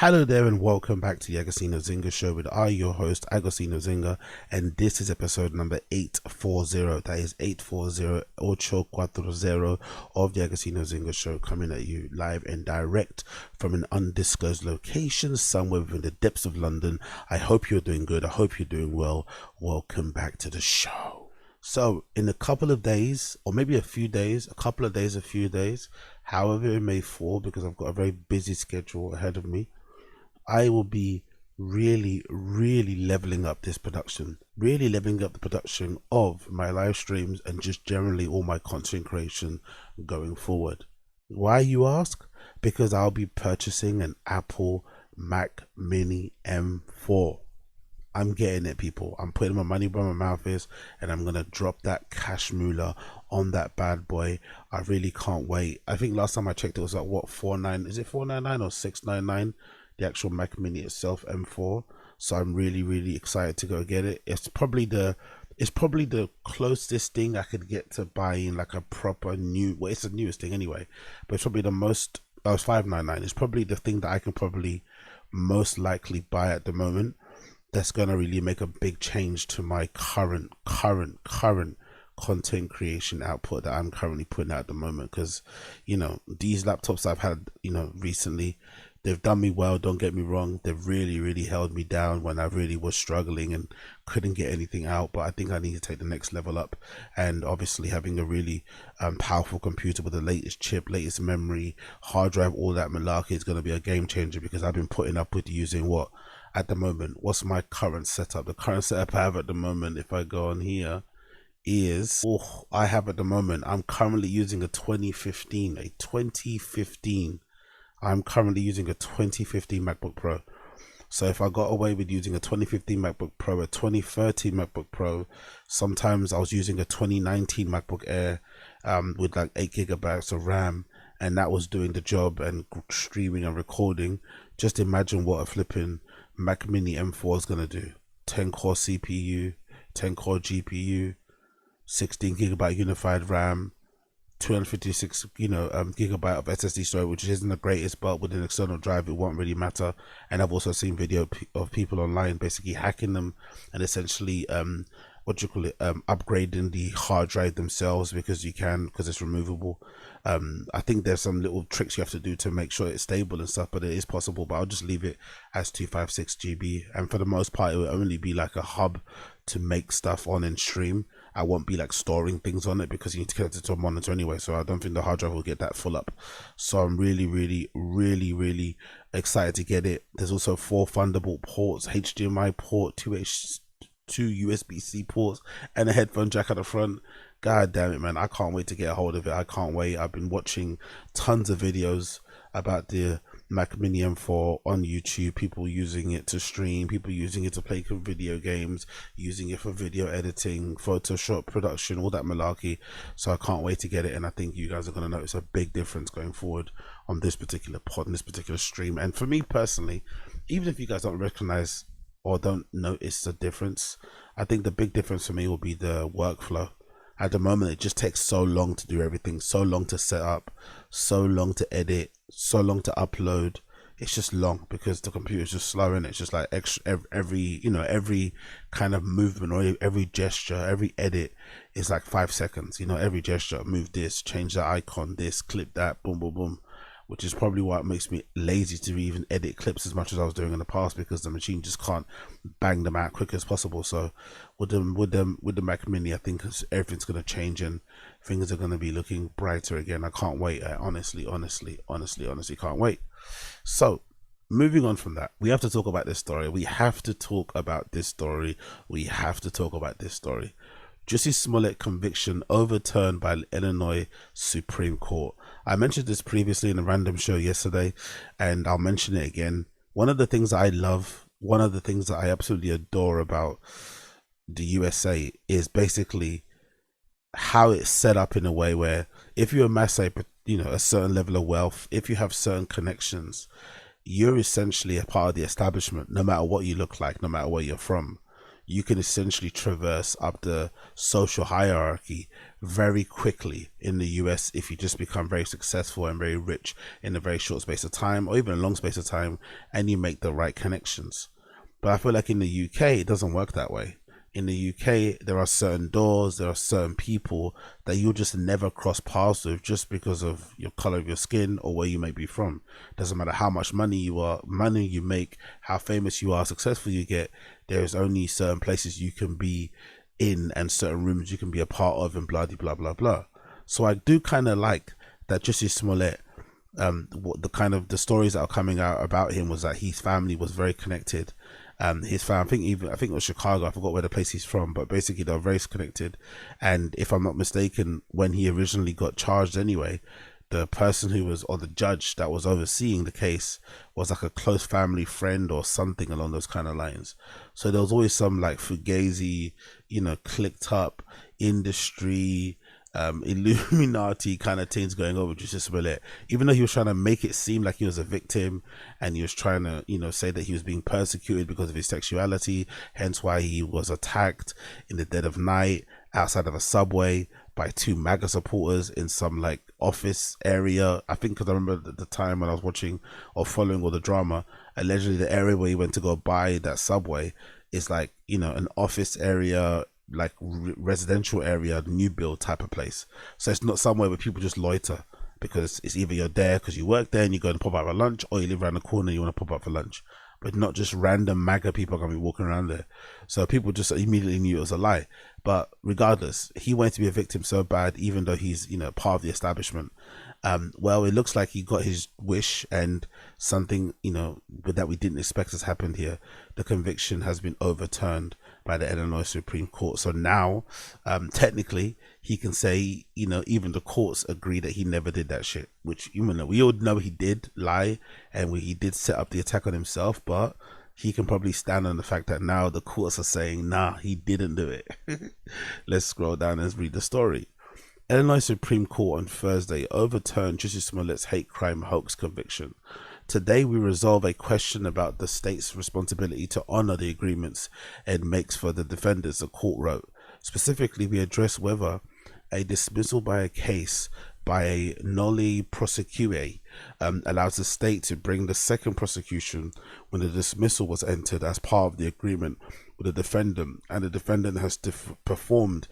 Hello there and welcome back to the Agostinho Zinga show with your host Agostinho Zinga, and this is episode number 840. That is 840 840 of the Agostinho Zinga show, coming at you live and direct from an undisclosed location somewhere within the depths of London. I hope you're doing good. I hope you're doing well. Welcome back to the show. So in a couple of days, or maybe a few days, a few days, however it may fall, because I've got a very busy schedule ahead of me, I will be really leveling up this production, really leveling up the production of my live streams and just generally all my content creation going forward. Why, you ask? Because I'll be purchasing an Apple Mac Mini M4. I'm getting it, people. I'm putting my money where my mouth is, and I'm gonna drop that cash moolah on that bad boy. I really can't wait. I think last time I checked it was like what, 49, is it 499 or 699? The actual Mac Mini itself, M4. So I'm really excited to go get it. It's probably the closest thing I could get to buying like a proper new, well, it's the newest thing anyway, but it's probably the most, oh, it's 599. It's probably the thing that I can probably most likely buy at the moment that's gonna really make a big change to my current content creation output that I'm currently putting out at the moment. Because, you know, these laptops I've had, you know, recently, they've done me well, don't get me wrong. They've really held me down when I really was struggling and couldn't get anything out. But I think I need to take the next level up, and obviously having a really powerful computer with the latest chip, latest memory, hard drive, all that malarkey is going to be a game changer, because I've been putting up with using what, at the moment, what's my current setup? The current setup I have at the moment, if I go on here, is, oh, I have at the moment, I'm currently using a 2015. I'm currently using a 2015 MacBook Pro. So if I got away with using a 2015 MacBook Pro, a 2013 MacBook Pro, sometimes I was using a 2019 MacBook Air with like 8 GB of RAM, and that was doing the job and streaming and recording. Just imagine what a flipping Mac Mini M4 is going to do. 10 core CPU, 10 core GPU, 16 GB unified RAM, 256 gigabyte of SSD storage, which isn't the greatest, but with an external drive it won't really matter. And I've also seen video of people online basically hacking them and essentially upgrading the hard drive themselves, because you can, because it's removable. I think there's some little tricks you have to do to make sure it's stable and stuff, but it is possible. But I'll just leave it as 256 GB, and for the most part it will only be like a hub to make stuff on and stream. I won't be like storing things on it, because you need to connect it to a monitor anyway, so I don't think the hard drive will get that full up. So I'm really excited to get it. There's also 4 Thunderbolt ports, HDMI port, 2 USB-C ports, and a headphone jack at the front. God damn it, man, I can't wait to get a hold of it. I can't wait. I've been watching tons of videos about the Mac Mini M4 on YouTube, people using it to stream, people using it to play video games, using it for video editing, Photoshop production, all that malarkey. So I can't wait to get it, and I think you guys are going to notice a big difference going forward on this particular pod, on this particular stream. And for me personally, even if you guys don't recognize or don't notice the difference, I think the big difference for me will be the workflow. At the moment, it just takes so long to do everything, so long to set up, so long to edit, so long to upload. It's just long because the computer is just slow, and it's just like every kind of movement or every gesture, every edit is like 5 seconds. Every gesture, move this, change that icon, this, clip that, boom boom boom. Which is probably why it makes me lazy to even edit clips as much as I was doing in the past, because the machine just can't bang them out quick as possible. So with the Mac Mini, I think everything's going to change and things are going to be looking brighter again. I can't wait. I honestly can't wait. So moving on from that, we have to talk about this story. Jussie Smollett conviction overturned by Illinois Supreme Court. I mentioned this previously in a random show yesterday, and I'll mention it again. One of the things I love, one of the things that I absolutely adore about the USA is basically how it's set up in a way where if you amass a certain level of wealth, if you have certain connections, you're essentially a part of the establishment, no matter what you look like, no matter where you're from. you can essentially traverse up the social hierarchy very quickly in the US if you just become very successful and very rich in a very short space of time, or even a long space of time, and you make the right connections. But I feel like in the UK, it doesn't work that way. In the UK, there are certain doors, there are certain people that you'll just never cross paths with just because of your color of your skin or where you may be from. Doesn't matter how much money you make, how famous you are, successful you get. There's only certain places you can be in and certain rooms you can be a part of, and blah blah blah blah. So I do kind of like that Jussie Smollett. What the stories that are coming out about him was that his family was very connected. His family, I think it was Chicago, I forgot where the place he's from, but basically they're very connected. And if I'm not mistaken, when he originally got charged anyway, the person who was, or the judge that was overseeing the case, was like a close family friend or something along those kind of lines. So there was always some like fugazi, clicked up industry, Illuminati kind of things going on with Jussie Smollett, even though he was trying to make it seem like he was a victim, and he was trying to say that he was being persecuted because of his sexuality, hence why he was attacked in the dead of night outside of a subway by two MAGA supporters in some like office area. I think, because I remember the time when I was watching or following all the drama, allegedly the area where he went to go buy that subway is like an office area, like residential area, new build type of place. So it's not somewhere where people just loiter, because it's either you're there because you work there and you go and pop out for lunch, or you live around the corner and you want to pop out for lunch. But not just random MAGA people are going to be walking around there. So people just immediately knew it was a lie. But regardless, he wanted to be a victim so bad, even though he's part of the establishment. Well, it looks like he got his wish, and something that we didn't expect has happened here. The conviction has been overturned by the Illinois Supreme Court. So now, technically, he can say, even the courts agree that he never did that shit, which we all know he did lie, and he did set up the attack on himself, but he can probably stand on the fact that now the courts are saying, nah, he didn't do it. Let's scroll down and read the story. Illinois Supreme Court on Thursday overturned Jussie Smollett's hate crime hoax conviction. Today we resolve a question about the state's responsibility to honor the agreements it makes for the defendants, the court wrote. Specifically, we address whether a dismissal by a case by a nolle prosecutor allows the state to bring the second prosecution when the dismissal was entered as part of the agreement with the defendant, and the defendant has performed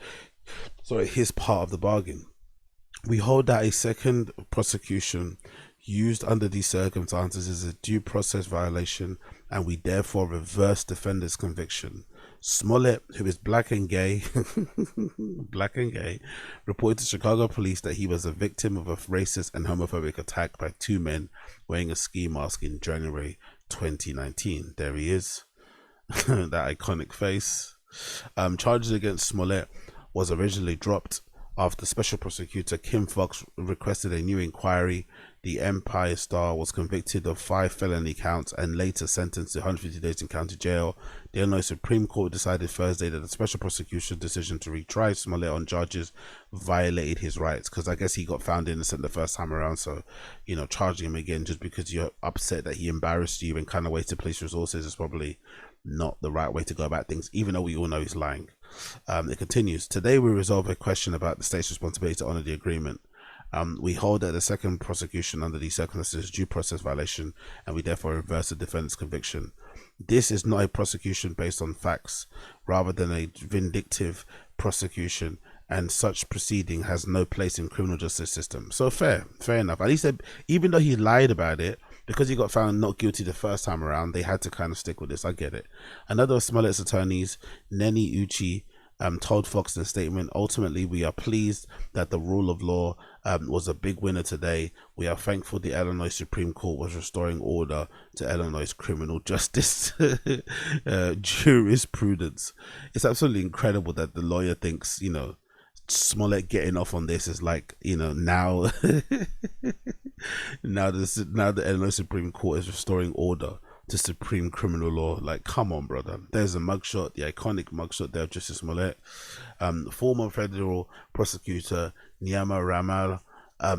his part of the bargain. We hold that a second prosecution used under these circumstances is a due process violation, and we therefore reverse defendant's conviction. Smollett, who is black and gay, reported to Chicago police that he was a victim of a racist and homophobic attack by two men wearing a ski mask in January 2019. There he is, that iconic face. Charges against Smollett was originally dropped after Special Prosecutor Kim Fox requested a new inquiry. The Empire Star was convicted of 5 felony counts and later sentenced to 150 days in county jail. The Illinois Supreme Court decided Thursday that the Special Prosecution's decision to retry Smollett on charges violated his rights, because I guess he got found innocent the first time around. So, charging him again just because you're upset that he embarrassed you and kind of wasted police resources is probably not the right way to go about things, even though we all know he's lying. It continues. Today we resolve a question about the state's responsibility to honor the agreement. We hold that the second prosecution under these circumstances is due process violation, and we therefore reverse the defendant's conviction. This is not a prosecution based on facts, rather than a vindictive prosecution, and such proceeding has no place in criminal justice system. So fair enough. At least even though he lied about it, because he got found not guilty the first time around, they had to kind of stick with this. I get it. Another of Smollett's attorneys, Neni Uchi, told Fox in a statement, ultimately, we are pleased that the rule of law was a big winner today. We are thankful the Illinois Supreme Court was restoring order to Illinois criminal justice jurisprudence. It's absolutely incredible that the lawyer thinks, Smollett getting off on this is like, now now the Illinois Supreme Court is restoring order to supreme criminal law. Like, come on, brother. There's a mugshot, the iconic mugshot there of Jussie Smollett. Former federal prosecutor Niyama Ramal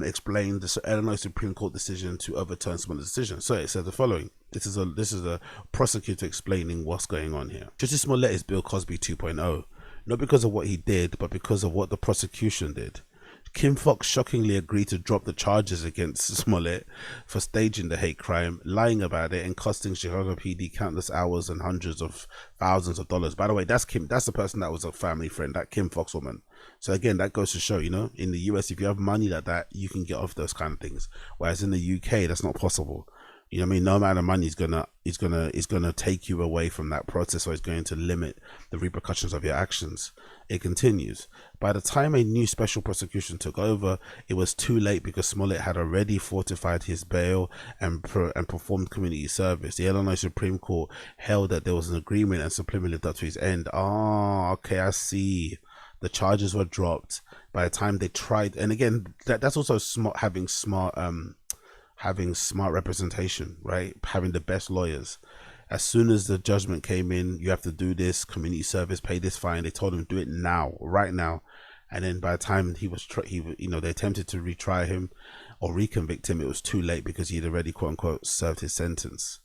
explained the Illinois Supreme Court decision to overturn Smollett's decision. So it said the following: This is a prosecutor explaining what's going on here. Jussie Smollett is Bill Cosby 2.0, not because of what he did, but because of what the prosecution did. Kim Fox shockingly agreed to drop the charges against Smollett for staging the hate crime, lying about it, and costing Chicago PD countless hours and hundreds of thousands of dollars. By the way, that's Kim. That's the person that was a family friend, that Kim Fox woman. So again, that goes to show, in the US, if you have money like that, you can get off those kind of things. Whereas in the UK, that's not possible. You know what I mean? No amount of money is gonna take you away from that process, or it's going to limit the repercussions of your actions. It continues. By the time a new special prosecution took over, it was too late because Smollett had already fortified his bail and performed community service. The Illinois Supreme Court held that there was an agreement and Supreme lived up to his end. Oh, okay, I see. The charges were dropped by the time they tried, and again, that's also smart, having smart representation, right? Having the best lawyers. As soon as the judgment came in, you have to do this community service, pay this fine. They told him do it now, right now. And then by the time they attempted to retry him or reconvict him, it was too late because he had already, quote unquote, served his sentence.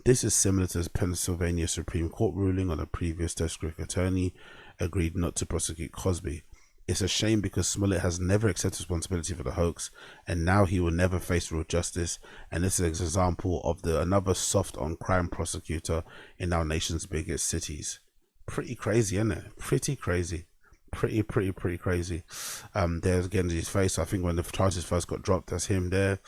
This is similar to the Pennsylvania Supreme Court ruling on a previous district attorney agreed not to prosecute Cosby. It's a shame because Smollett has never accepted responsibility for the hoax, and now he will never face real justice. And this is an example of another soft on crime prosecutor in our nation's biggest cities. Pretty crazy, isn't it? Pretty crazy. Pretty crazy. There's again his face. I think when the charges first got dropped, that's him there.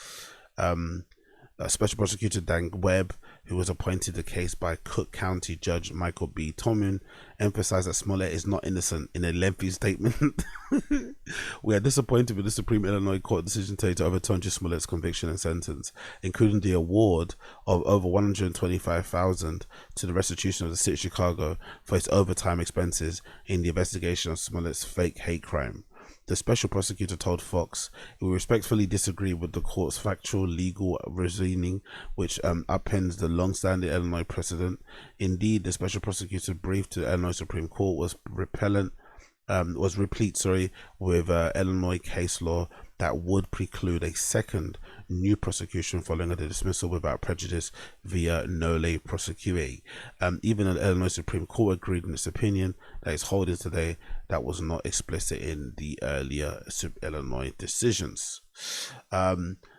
Special Prosecutor Dan Webb, who was appointed the case by Cook County Judge Michael B. Tomun, emphasized that Smollett is not innocent in a lengthy statement. We are disappointed with the Supreme Illinois Court decision today to overturn Jussie Smollett's conviction and sentence, including the award of over $125,000 to the restitution of the city of Chicago for its overtime expenses in the investigation of Smollett's fake hate crime. The special prosecutor told Fox, "We respectfully disagree with the court's factual legal reasoning, which upends the long-standing Illinois precedent. Indeed, the special prosecutor briefed to the Illinois Supreme Court was replete, with Illinois case law that would preclude a second new prosecution following the dismissal without prejudice via nolle prosequi. Even the Illinois Supreme Court agreed in its opinion that its holdings today that was not explicit in the earlier Illinois decisions."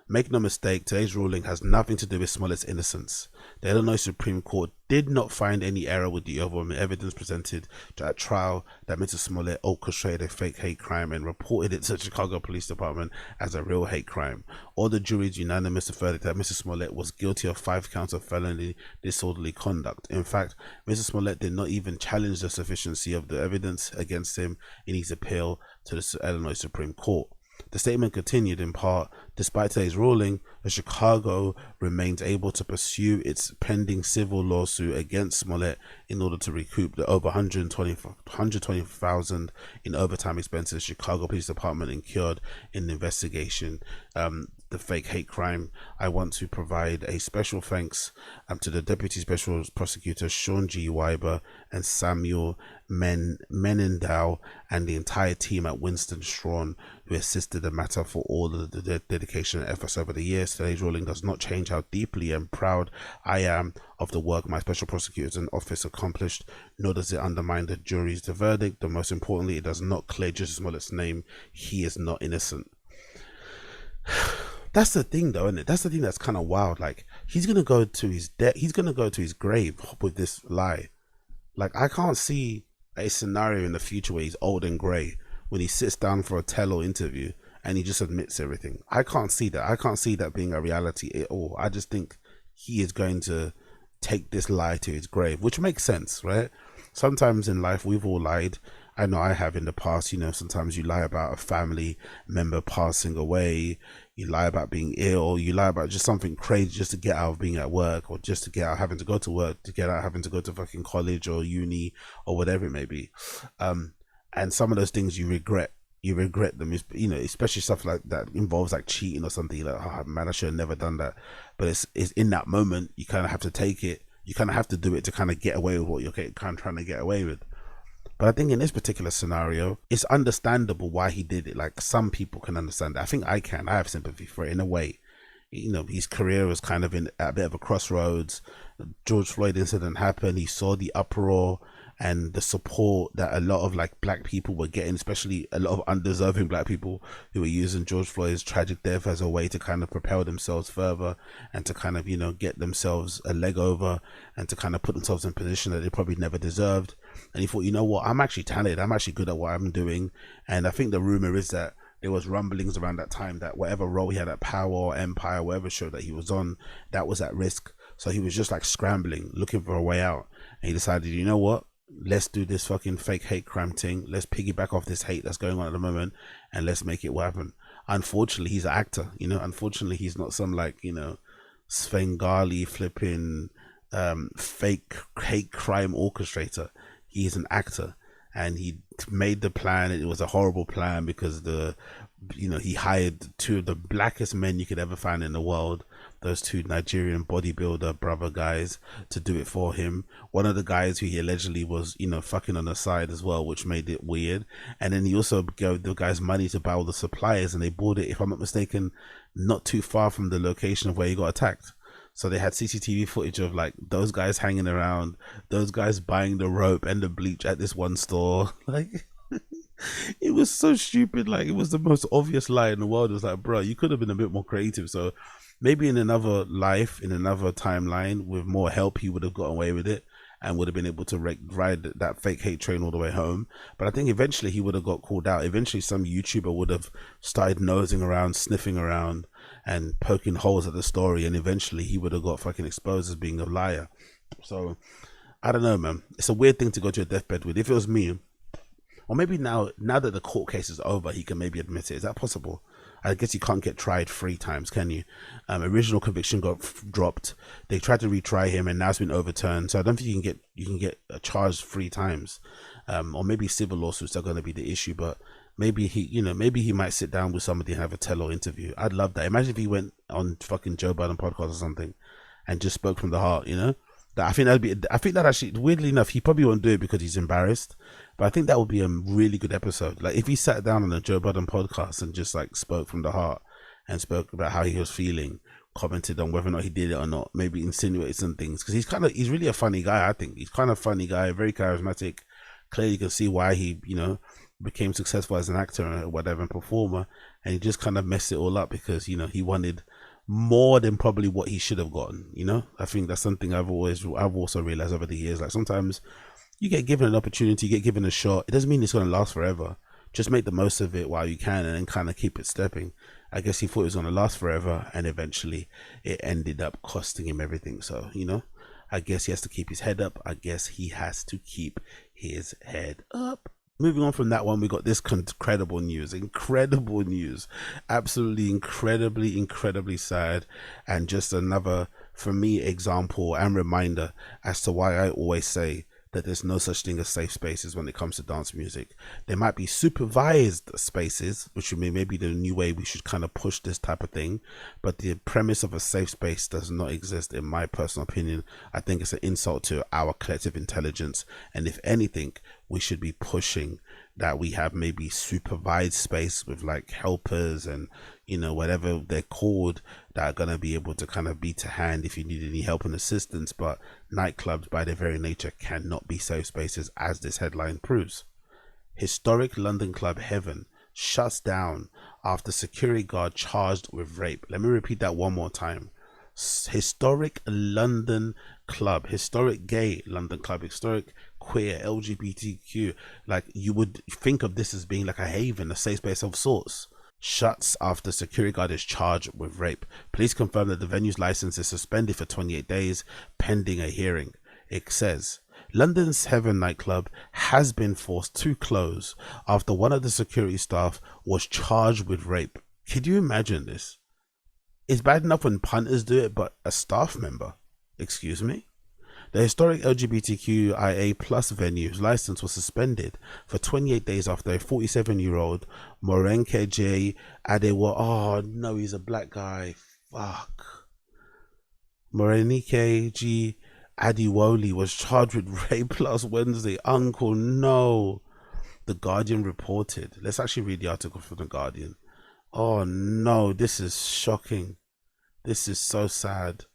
Make no mistake, today's ruling has nothing to do with Smollett's innocence. The Illinois Supreme Court did not find any error with the overwhelming evidence presented at trial that Mr. Smollett orchestrated a fake hate crime and reported it to the Chicago Police Department as a real hate crime. All the jury's unanimous verdict that Mr. Smollett was guilty of 5 counts of felony disorderly conduct. In fact, Mr. Smollett did not even challenge the sufficiency of the evidence against him in his appeal to the Illinois Supreme Court. The statement continued in part, "Despite today's ruling, Chicago remains able to pursue its pending civil lawsuit against Smollett in order to recoup the over $120,000 in overtime expenses Chicago Police Department incurred in the investigation the fake hate crime. I want to provide a special thanks to the Deputy Special Prosecutor Sean G. Weiber and Samuel Menendow and the entire team at Winston Strawn who assisted the matter for all of the dedication and efforts over the years. Today's ruling does not change how deeply and proud I am of the work my special prosecutors and office accomplished, nor does it undermine the jury's verdict. But most importantly, it does not clear Jussie Smollett's name. He is not innocent." That's the thing though, isn't it? That's the thing that's kind of wild. Like, he's gonna go to his he's gonna go to his grave with this lie. Like, I can't see a scenario in the future where he's old and grey when he sits down for a tell-all interview and he just admits everything. I can't see that. I can't see that being a reality at all. I just think he is going to take this lie to his grave, which makes sense, right? Sometimes in life we've all lied. I know I have in the past. Sometimes you lie about a family member passing away, you lie about being ill, you lie about just something crazy just to get out of being at work, or just to get out having to go to work, to get out having to go to fucking college or uni or whatever it may be. And some of those things you regret them, especially stuff like that involves like cheating or something. Like, oh man, I should have never done that. But it's in that moment you kind of have to take it. You kind of have to do it to kind of get away with what you're kind of trying to get away with. But I think in this particular scenario, it's understandable why he did it. Like, some people can understand that. I think I can. I have sympathy for it in a way. his career was kind of in a bit of a crossroads. George Floyd incident happened. He saw the uproar and the support that a lot of like black people were getting, especially a lot of undeserving black people who were using George Floyd's tragic death as a way to kind of propel themselves further and to kind of, get themselves a leg over and to kind of put themselves in a position that they probably never deserved. And he thought, you know what, I'm actually talented. I'm actually good at what I'm doing. And I think the rumor is that there was rumblings around that time that whatever role he had at Power or Empire, whatever show that he was on, that was at risk. So he was just like scrambling, looking for a way out. And he decided, you know what? Let's do this fucking fake hate crime thing. Let's piggyback off this hate that's going on at the moment and let's make it happen. Unfortunately, he's an actor, unfortunately, he's not some like, Svengali flipping fake hate crime orchestrator. He's an actor and he made the plan. It was a horrible plan because he hired two of the blackest men you could ever find in the world, those two Nigerian bodybuilder brother guys, to do it for him. One of the guys who he allegedly was, fucking on the side as well, which made it weird. And then he also gave the guys money to buy all the suppliers, and they bought it, if I'm not mistaken, not too far from the location of where he got attacked. So they had CCTV footage of like those guys hanging around, those guys buying the rope and the bleach at this one store. Like, it was so stupid. Like, it was the most obvious lie in the world. It was like, bro, you could have been a bit more creative. So maybe in another life, in another timeline, with more help, he would have got away with it and would have been able to ride that fake hate train all the way home. But I think eventually he would have got called out. Eventually some YouTuber would have started nosing around, sniffing around and poking holes at the story, and eventually he would have got fucking exposed as being a liar. So I don't know, man. It's a weird thing to go to a deathbed with. If it was me, or maybe now that the court case is over, he can maybe admit it. Is that possible? I guess you can't get tried 3 times, can you? Original conviction got dropped. They tried to retry him, and now it's been overturned. So I don't think you can get charged 3 times. Or maybe civil lawsuits are going to be the issue. But maybe he might sit down with somebody and have a tell-all interview. I'd love that. Imagine if he went on fucking Joe Biden podcast or something and just spoke from the heart. I think that actually, weirdly enough, he probably won't do it because he's embarrassed. But I think that would be a really good episode. Like if he sat down on a Joe Budden podcast and just like spoke from the heart and spoke about how he was feeling, commented on whether or not he did it or not, maybe insinuated some things. Because he's really a funny guy, I think. He's kind of funny guy, very charismatic. Clearly you can see why he, became successful as an actor or whatever, and performer. And he just kind of messed it all up because, he wanted more than probably what he should have gotten. I think that's something I've also realized over the years. Like sometimes you get given an opportunity, you get given a shot. It doesn't mean it's going to last forever. Just make the most of it while you can and then kind of keep it stepping. I guess he thought it was going to last forever, and eventually it ended up costing him everything. So, I guess he has to keep his head up. I guess he has to keep his head up. Moving on from that one, we got this incredible news, absolutely incredibly sad, and just another, for me, example and reminder as to why I always say that there's no such thing as safe spaces when it comes to dance music. There might be supervised spaces, which would be maybe the new way we should kind of push this type of thing, but the premise of a safe space does not exist in my personal opinion. I think it's an insult to our collective intelligence, and if anything, we should be pushing that we have maybe supervised space with like helpers and whatever they're called, that are going to be able to kind of be to hand if you need any help and assistance. But nightclubs by their very nature cannot be safe spaces, as this headline proves. Historic London club Heaven shuts down after security guard charged with rape. Let me repeat that one more time. Historic London club, historic gay London club, historic queer LGBTQ, like you would think of this as being like a haven, a safe space of sorts, shuts after security guard is charged with rape. Police confirm that the venue's license is suspended for 28 days pending a hearing. It says London's Heaven nightclub has been forced to close after one of the security staff was charged with rape. Could you imagine this? It's bad enough when punters do it, but a staff member? Excuse me? The historic LGBTQIA plus venue's license was suspended for 28 days after a 47-year-old Morenike J. Adewa. Oh no, he's a black guy. Fuck. Morenike G. Adiwoli was charged with rape last Wednesday. Uncle, no. The Guardian reported. Let's actually read the article from the Guardian. Oh no, this is shocking. This is so sad.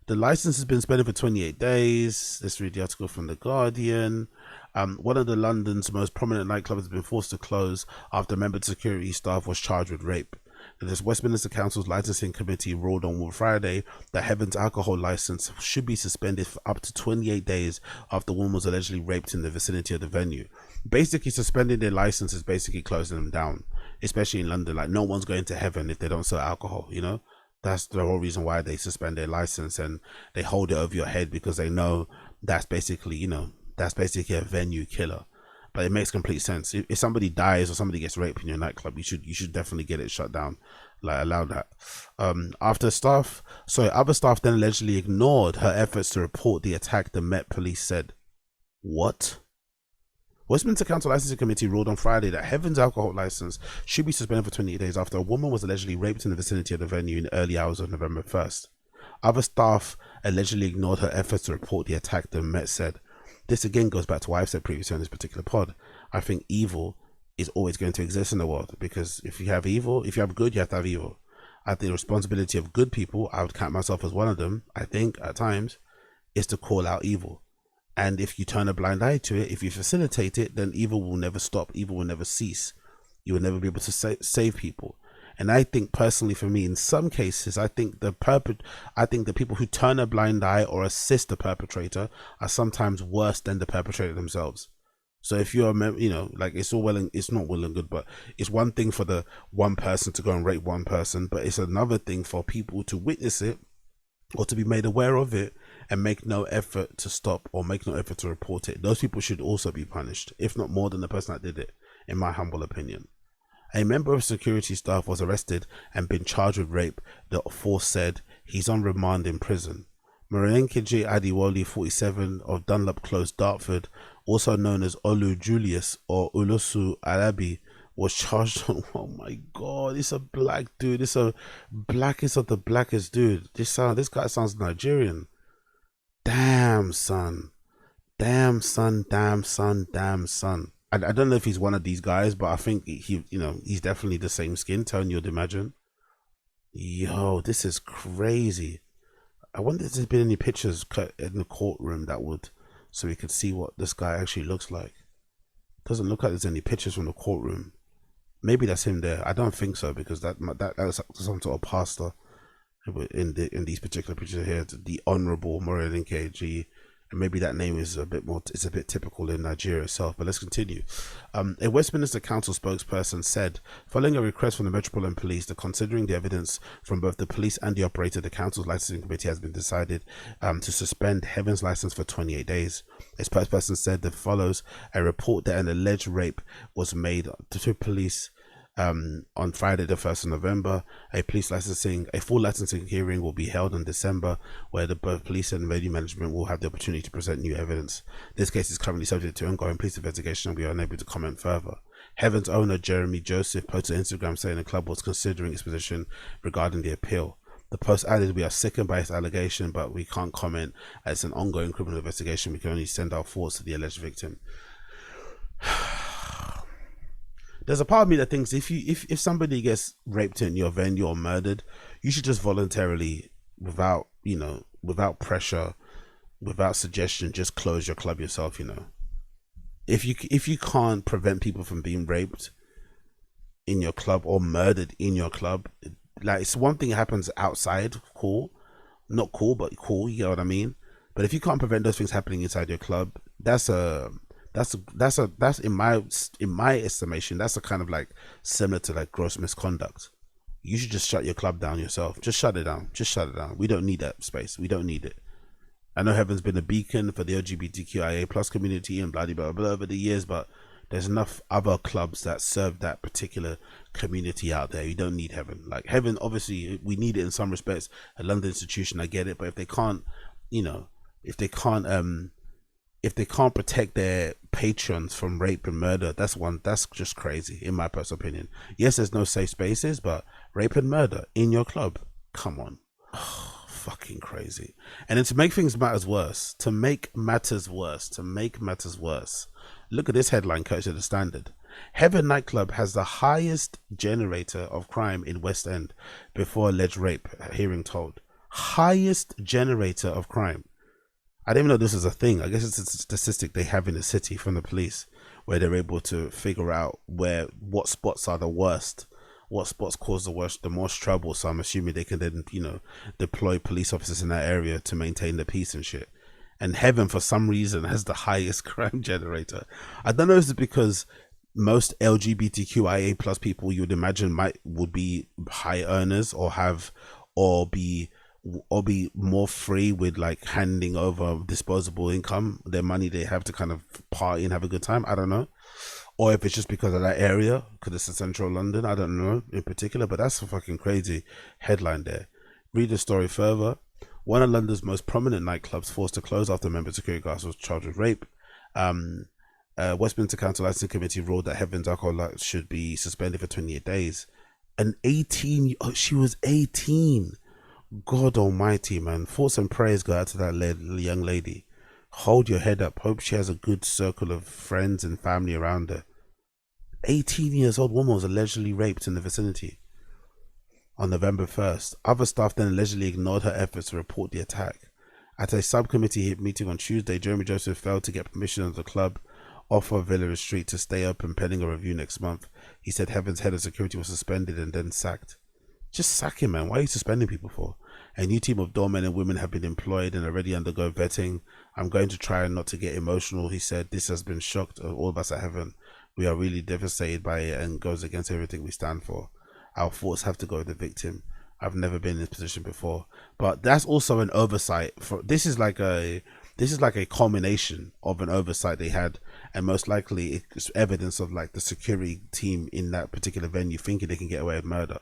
The license has been suspended for 28 days. Let's read the article from The Guardian. One of the London's most prominent nightclubs has been forced to close after a member of security staff was charged with rape. The Westminster Council's licensing committee ruled on Friday that Heaven's alcohol license should be suspended for up to 28 days after a woman was allegedly raped in the vicinity of the venue. Basically, suspending their license is basically closing them down, especially in London. Like, no one's going to heaven if they don't sell alcohol, you know? That's the whole reason why they suspend their license, and they hold it over your head because they know that's basically, you know, that's basically a venue killer. But it makes complete sense. If somebody dies or somebody gets raped in your nightclub, you should definitely get it shut down. Like, allow that. Other staff then allegedly ignored her efforts to report the attack, the Met Police said. What? Westminster Council Licensing Committee ruled on Friday that Heaven's alcohol license should be suspended for 28 days after a woman was allegedly raped in the vicinity of the venue in the early hours of November 1st. Other staff allegedly ignored her efforts to report the attack, the Met said. This again goes back to what I've said previously on this particular pod. I think evil is always going to exist in the world, because if you have evil, if you have good, you have to have evil. I think the responsibility of good people, I would count myself as one of them, I think, at times, is to call out evil. And if you turn a blind eye to it, if you facilitate it, then evil will never stop. Evil will never cease. You will never be able to save people. And I think personally, for me, in some cases, I think the people who turn a blind eye or assist the perpetrator are sometimes worse than the perpetrator themselves. So if you're, you know, like, it's all well and it's not well and good, but it's one thing for the one person to go and rape one person, but it's another thing for people to witness it or to be made aware of it and make no effort to stop or make no effort to report it. Those people should also be punished, if not more than the person that did it, in my humble opinion. A member of security staff was arrested and been charged with rape, the force said. He's on remand in prison. Morenikeji Adiwole, 47, of Dunlop Close, Dartford, also known as Olu Julius or Ulusu Alabi, was charged on, oh my god, it's a black dude, it's a blackest of the blackest dude. This guy sounds Nigerian. Damn son. Damn son, damn son, damn son. I don't know if he's one of these guys, but I think he, you know, he's definitely the same skin tone you'd imagine. Yo, this is crazy. I wonder if there's been any pictures cut in the courtroom that would, so we could see what this guy actually looks like. Doesn't look like there's any pictures from the courtroom. Maybe that's him there. I don't think so, because that was some sort of pastor in these particular pictures here. The Honorable Morenikeji, and maybe that name is a bit typical in Nigeria itself. But let's continue. A Westminster Council spokesperson said, following a request from the Metropolitan Police, that considering the evidence from both the police and the operator, the council's licensing committee has been decided to suspend Heaven's license for 28 days. A spokesperson said that follows a report that an alleged rape was made to police on Friday the 1st of November. A full licensing hearing will be held in December, where both police and venue management will have the opportunity to present new evidence. This case is currently subject to ongoing police investigation, and we are unable to comment further. Heaven's owner Jeremy Joseph posted on Instagram saying the club was considering its position regarding the appeal. The post added, "We are sickened by this allegation, but we can't comment as it's an ongoing criminal investigation. We can only send our thoughts to the alleged victim." There's a part of me that thinks if somebody gets raped in your venue or murdered, you should just voluntarily, without pressure, without suggestion, just close your club yourself. You know, if you can't prevent people from being raped in your club or murdered in your club, like, it's one thing that happens outside, cool, not cool, but cool. You know what I mean? But if you can't prevent those things happening inside your club, that's in my estimation, that's a kind of like similar to like gross misconduct. You should just shut your club down yourself. Just shut it down. We don't need that space. We don't need it. I know Heaven's been a beacon for the LGBTQIA plus community and blah blah blah over the years, but there's enough other clubs that serve that particular community out there. You don't need Heaven. Like, Heaven, obviously we need it in some respects, a London institution, I get it, but if they can't, if they can't protect their patrons from rape and murder, that's just crazy, in my personal opinion. Yes, there's no safe spaces, but rape and murder in your club, come on. Fucking crazy. And then to make matters worse, look at this headline, Coach of the Standard. Heaven nightclub has the highest generator of crime in West End before alleged rape, hearing told. Highest generator of crime. I didn't even know this was a thing. I guess it's a statistic they have in the city from the police, where they're able to figure out what spots are the worst, what spots cause the most trouble. So I'm assuming they can then, deploy police officers in that area to maintain the peace and shit. And Heaven, for some reason, has the highest crime generator. I don't know if it's because most LGBTQIA plus people you would imagine would be high earners or be more free with like handing over disposable income, their money they have to kind of party and have a good time. I don't know. Or if it's just because of that area, because it's in central London. I don't know in particular, but that's a fucking crazy headline there. Read the story further. One of London's most prominent nightclubs forced to close after a member of security guards was charged with rape. Westminster Council Licensing Committee ruled that Heaven's alcohol should be suspended for 28 days. She was 18. God almighty, man. Thoughts and prayers go out to that young lady. Hold your head up. Hope she has a good circle of friends and family around her. 18 years old woman was allegedly raped in the vicinity on November 1st. Other staff then allegedly ignored her efforts to report the attack. At a subcommittee meeting on Tuesday, Jeremy Joseph failed to get permission of the club off of Villa Street to stay open pending a review next month. He said Heaven's head of security was suspended and then sacked. Just sack him, man. Why are you suspending people for? A new team of doormen and women have been employed and already undergo vetting. I'm going to try not to get emotional, he said. This has been shocked all of us at Heaven. We are really devastated by it and goes against everything we stand for. Our thoughts have to go with the victim. I've never been in this position before. But that's also an oversight. This is like a culmination of an oversight they had, and most likely it's evidence of like the security team in that particular venue thinking they can get away with murder.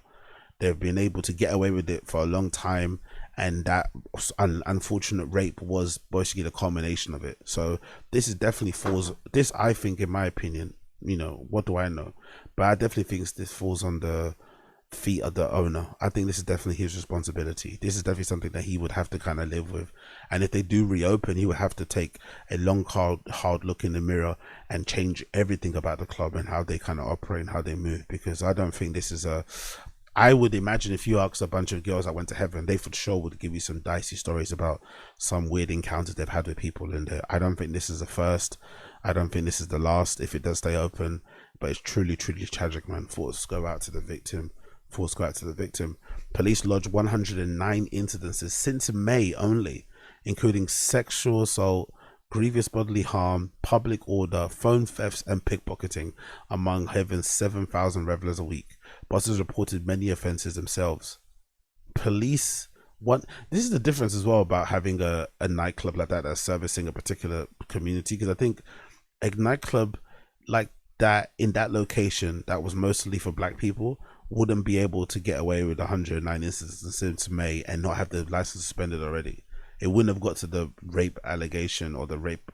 They've been able to get away with it for a long time, and that unfortunate rape was basically the culmination of it. So this is definitely falls. This, I think, in my opinion, what do I know? But I definitely think this falls on the feet of the owner. I think this is definitely his responsibility. This is definitely something that he would have to kind of live with. And if they do reopen, he would have to take a long, hard look in the mirror and change everything about the club and how they kind of operate and how they move. Because I don't think this is I would imagine if you asked a bunch of girls that went to Heaven, they for sure would give you some dicey stories about some weird encounters they've had with people in there. I don't think this is the first. I don't think this is the last if it does stay open. But it's truly, truly tragic, man. Thoughts go out to the victim. Police lodged 109 incidences since May only, including sexual assault, grievous bodily harm, public order, phone thefts, and pickpocketing among Heaven's 7,000 revelers a week. Bosses reported many offences themselves. This is the difference as well about having a nightclub like that that's servicing a particular community, because I think a nightclub like that in that location that was mostly for black people wouldn't be able to get away with 109 instances since May and not have the license suspended already. It wouldn't have got to the rape allegation or the rape,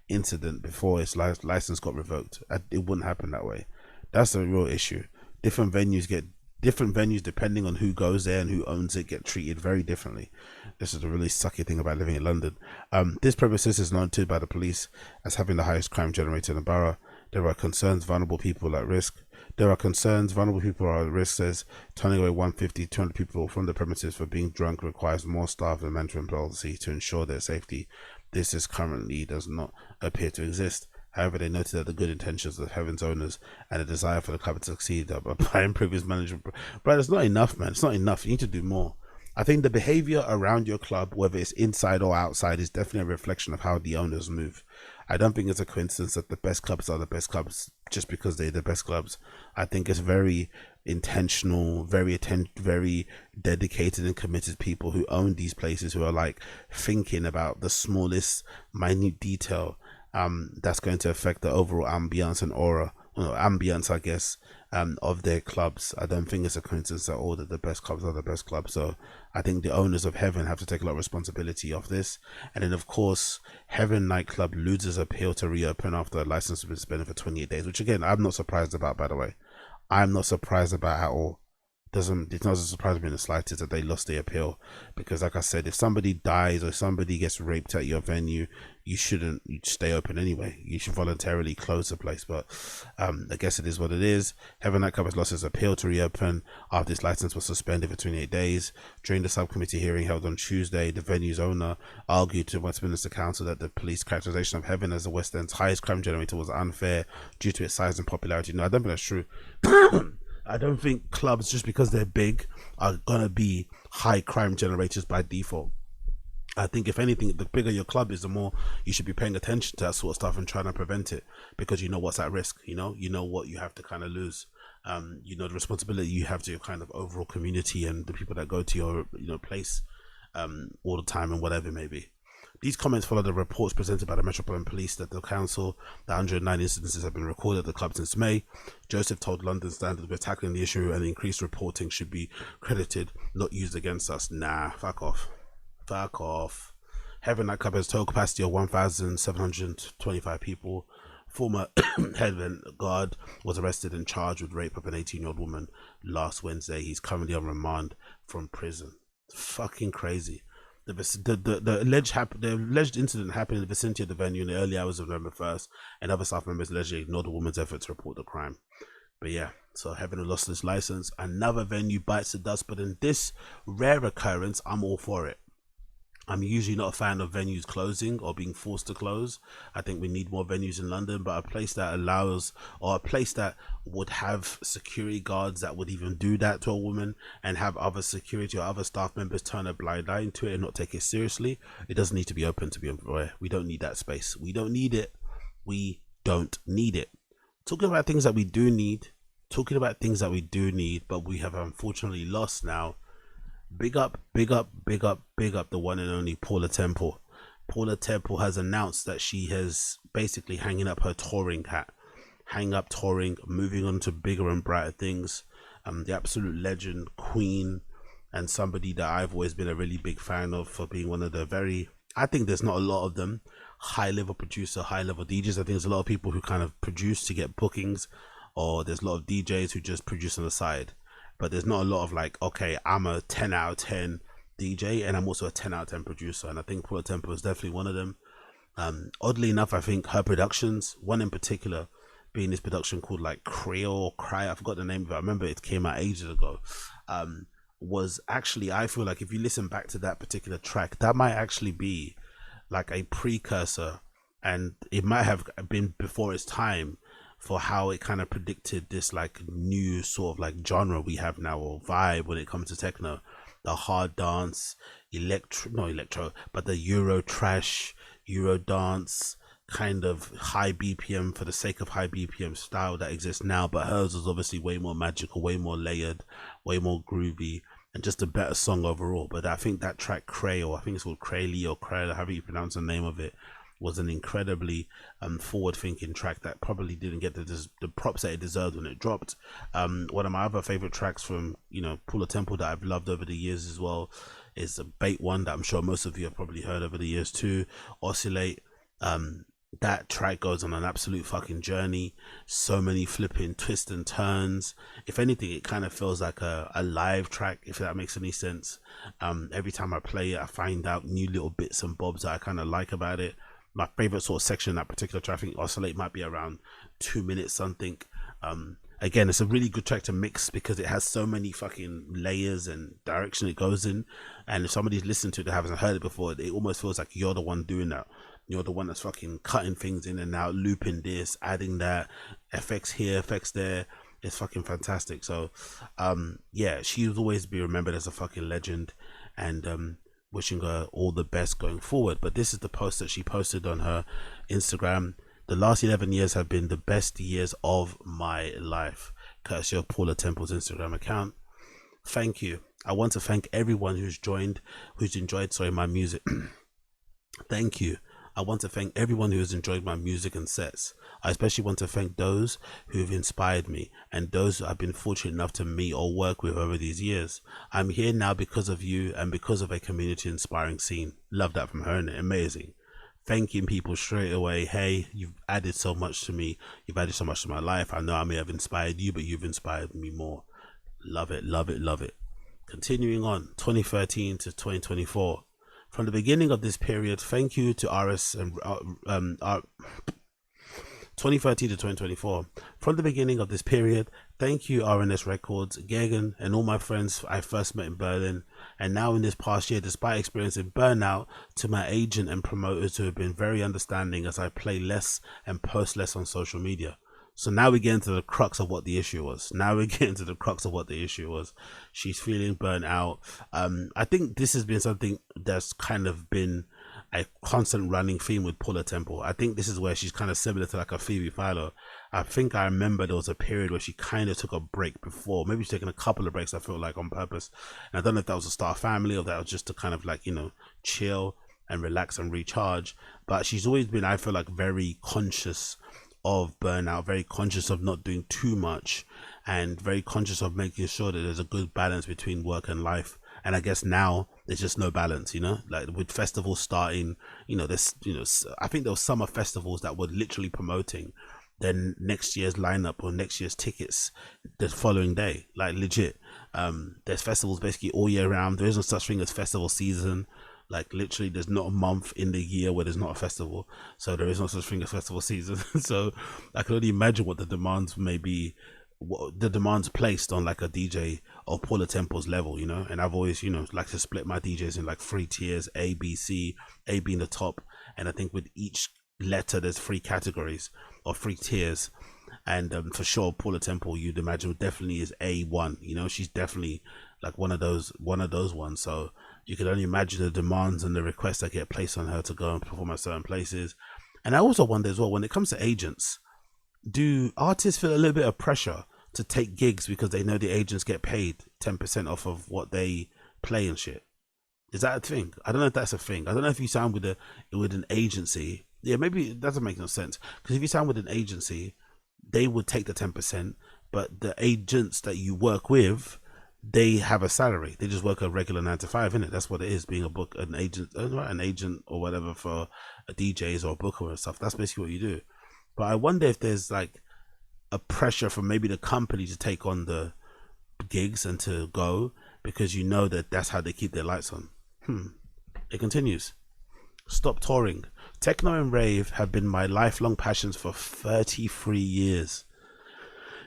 incident before its license got revoked. It wouldn't happen that way. That's the real issue. Different venues depending on who goes there and who owns it get treated very differently. This is the really sucky thing about living in London. This premises is noted by the police as having the highest crime generator in the borough. There are concerns vulnerable people are at risk, says turning away 150, 200 people from the premises for being drunk requires more staff and mentoring policy to ensure their safety. This currently does not appear to exist. However, they noted that the good intentions of Heaven's owners and a desire for the club to succeed by improving management. But it's not enough, man. It's not enough. You need to do more. I think the behavior around your club, whether it's inside or outside, is definitely a reflection of how the owners move. I don't think it's a coincidence that the best clubs are the best clubs just because they're the best clubs. I think it's very intentional, very dedicated and committed people who own these places, who are like thinking about the smallest minute detail that's going to affect the overall ambience and aura, ambience, I guess, of their clubs. I don't think it's a coincidence at all that the best clubs are the best clubs. So I think the owners of Heaven have to take a lot of responsibility of this. And then, of course, Heaven nightclub loses appeal to reopen after a license has been suspended for 28 days, which again, I'm not surprised about, by the way. I'm not surprised about at all. It doesn't surprise me in the slightest that they lost the appeal, because like I said, if somebody dies or somebody gets raped at your venue, you shouldn't stay open anyway. You should voluntarily close the place. But I guess it is what it is. Heaven Nightclub has lost its appeal to reopen after its license was suspended for 28 days. During the subcommittee hearing held on Tuesday, the venue's owner argued to Westminster Council that the police characterization of Heaven as the West End's highest crime generator was unfair due to its size and popularity. No, I don't think that's true. I don't think clubs, just because they're big, are gonna be high crime generators by default. I think if anything, the bigger your club is, the more you should be paying attention to that sort of stuff and trying to prevent it, because you know what's at risk. You know what you have to kind of lose. You know the responsibility you have to your kind of overall community and the people that go to your place all the time and whatever it may be. These comments follow the reports presented by the Metropolitan Police that the council, that 109 incidences have been recorded at the club since May. Joseph told London Standard, "We're tackling the issue and increased reporting should be credited, not used against us." Nah, fuck off. Fuck off. Heaven Nightclub has total capacity of 1,725 people. Former head guard was arrested and charged with rape of an 18-year-old woman last Wednesday. He's currently on remand from prison. Fucking crazy. The alleged incident happened in the vicinity of the venue in the early hours of November 1st, and other staff members allegedly ignored the woman's effort to report the crime. But yeah, so Heaven lost its license. Another venue bites the dust, but in this rare occurrence, I'm all for it. I'm usually not a fan of venues closing or being forced to close. I think we need more venues in London, but a place that allows, or a place that would have security guards that would even do that to a woman and have other security or other staff members turn a blind eye into it and not take it seriously, it doesn't need to be open, to be aware. We don't need that space. We don't need it. We don't need it. Talking about things that we do need, but we have unfortunately lost now. Big up the one and only Paula Temple. Paula Temple has announced that she has basically hanging up her touring hat, moving on to bigger and brighter things. The absolute legend, queen, and somebody that I've always been a really big fan of for being one of the I think there's not a lot of them, high level producer, high level DJs. I think there's a lot of people who kind of produce to get bookings, or there's a lot of DJs who just produce on the side. But there's not a lot of like, okay, I'm a 10 out of 10 DJ and I'm also a 10 out of 10 producer. And I think Paula Temple is definitely one of them. Oddly enough, I think her productions, one in particular being this production called like Creole Cry, I forgot the name of it. I remember it came out ages ago. Was actually, I feel like if you listen back to that particular track, that might actually be like a precursor, and it might have been before its time, for how it kind of predicted this like new sort of like genre we have now, or vibe when it comes to techno. The hard dance, but the Euro trash, Euro dance, kind of high BPM for the sake of high BPM style that exists now. But hers was obviously way more magical, way more layered, way more groovy, and just a better song overall. But I think that track Cray, or I think it's called Craylee or Cray, however you pronounce the name of it, was an incredibly forward-thinking track that probably didn't get the props that it deserved when it dropped. One of my other favorite tracks from Paula Temple that I've loved over the years as well is a Bait One that I'm sure most of you have probably heard over the years too. Oscillate. That track goes on an absolute fucking journey. So many flipping twists and turns. If anything, it kind of feels like a live track, if that makes any sense. Every time I play it, I find out new little bits and bobs that I kind of like about it. My favorite sort of section in that particular track, I think Oscillate might be around 2 minutes something. Again, it's a really good track to mix because it has so many fucking layers and direction it goes in, and if somebody's listened to it that hasn't heard it before, it almost feels like you're the one doing that. You're the one that's fucking cutting things in and out, looping this, adding that, effects here, effects there. It's fucking fantastic. So yeah, she'll always be remembered as a fucking legend, and wishing her all the best going forward. But this is the post that she posted on her Instagram. The last 11 years have been the best years of my life, courtesy of Paula Temple's Instagram account. Thank you. I want to thank everyone who's enjoyed my music. Thank you. I want to thank everyone who has enjoyed my music and sets. I especially want to thank those who have inspired me and those who I've been fortunate enough to meet or work with over these years. I'm here now because of you and because of a community inspiring scene. Love that from her, isn't it? Amazing. Thanking people straight away. Hey, you've added so much to me. You've added so much to my life. I know I may have inspired you, but you've inspired me more. Love it, love it, love it. Continuing on, 2013 to 2024. From the beginning of this period, thank you to RS and 2013 to 2024. From the beginning of this period, thank you RNS Records, Gagan, and all my friends I first met in Berlin, and now in this past year, despite experiencing burnout, to my agent and promoters who have been very understanding as I play less and post less on social media. So now we get into the crux of what the issue was. She's feeling burnt out. I think this has been something that's kind of been a constant running theme with Paula Temple. I think this is where she's kind of similar to like a Phoebe Philo. I think I remember there was a period where she kind of took a break before. Maybe she's taken a couple of breaks, I feel like, on purpose. And I don't know if that was to start a family or that was just to kind of like, chill and relax and recharge. But she's always been, I feel like, very conscious of burnout, very conscious of not doing too much, and very conscious of making sure that there's a good balance between work and life. And I guess now there's just no balance, like with festivals starting, I think there were summer festivals that were literally promoting then next year's lineup or next year's tickets the following day, like legit. There's festivals basically all year round. There isn't such thing as festival season. Like literally there's not a month in the year where there's not a festival, so there is no such thing as festival season. So I can only imagine what the demands may be, what the demands placed on like a DJ of Paula Temple's level, and I've always like to split my DJs in like 3 tiers, A, B, C, A being the top, and I think with each letter there's 3 categories or 3 tiers. And for sure Paula Temple, you'd imagine, definitely is A1. She's definitely like one of those ones. So you can only imagine the demands and the requests that get placed on her to go and perform at certain places. And I also wonder as well, when it comes to agents, do artists feel a little bit of pressure to take gigs because they know the agents get paid 10% off of what they play and shit? Is that a thing? I don't know if that's a thing. I don't know if you sound with an agency. Yeah, maybe it doesn't make no sense, because if you sound with an agency, they would take the 10%, but the agents that you work with, they have a salary. They just work a regular 9 to 5, innit? That's what it is, being an agent or whatever for a DJs or a booker and stuff. That's basically what you do. But I wonder if there's like a pressure from maybe the company to take on the gigs and to go, because that's how they keep their lights on. It continues. Stop touring. Techno and rave have been my lifelong passions for 33 years.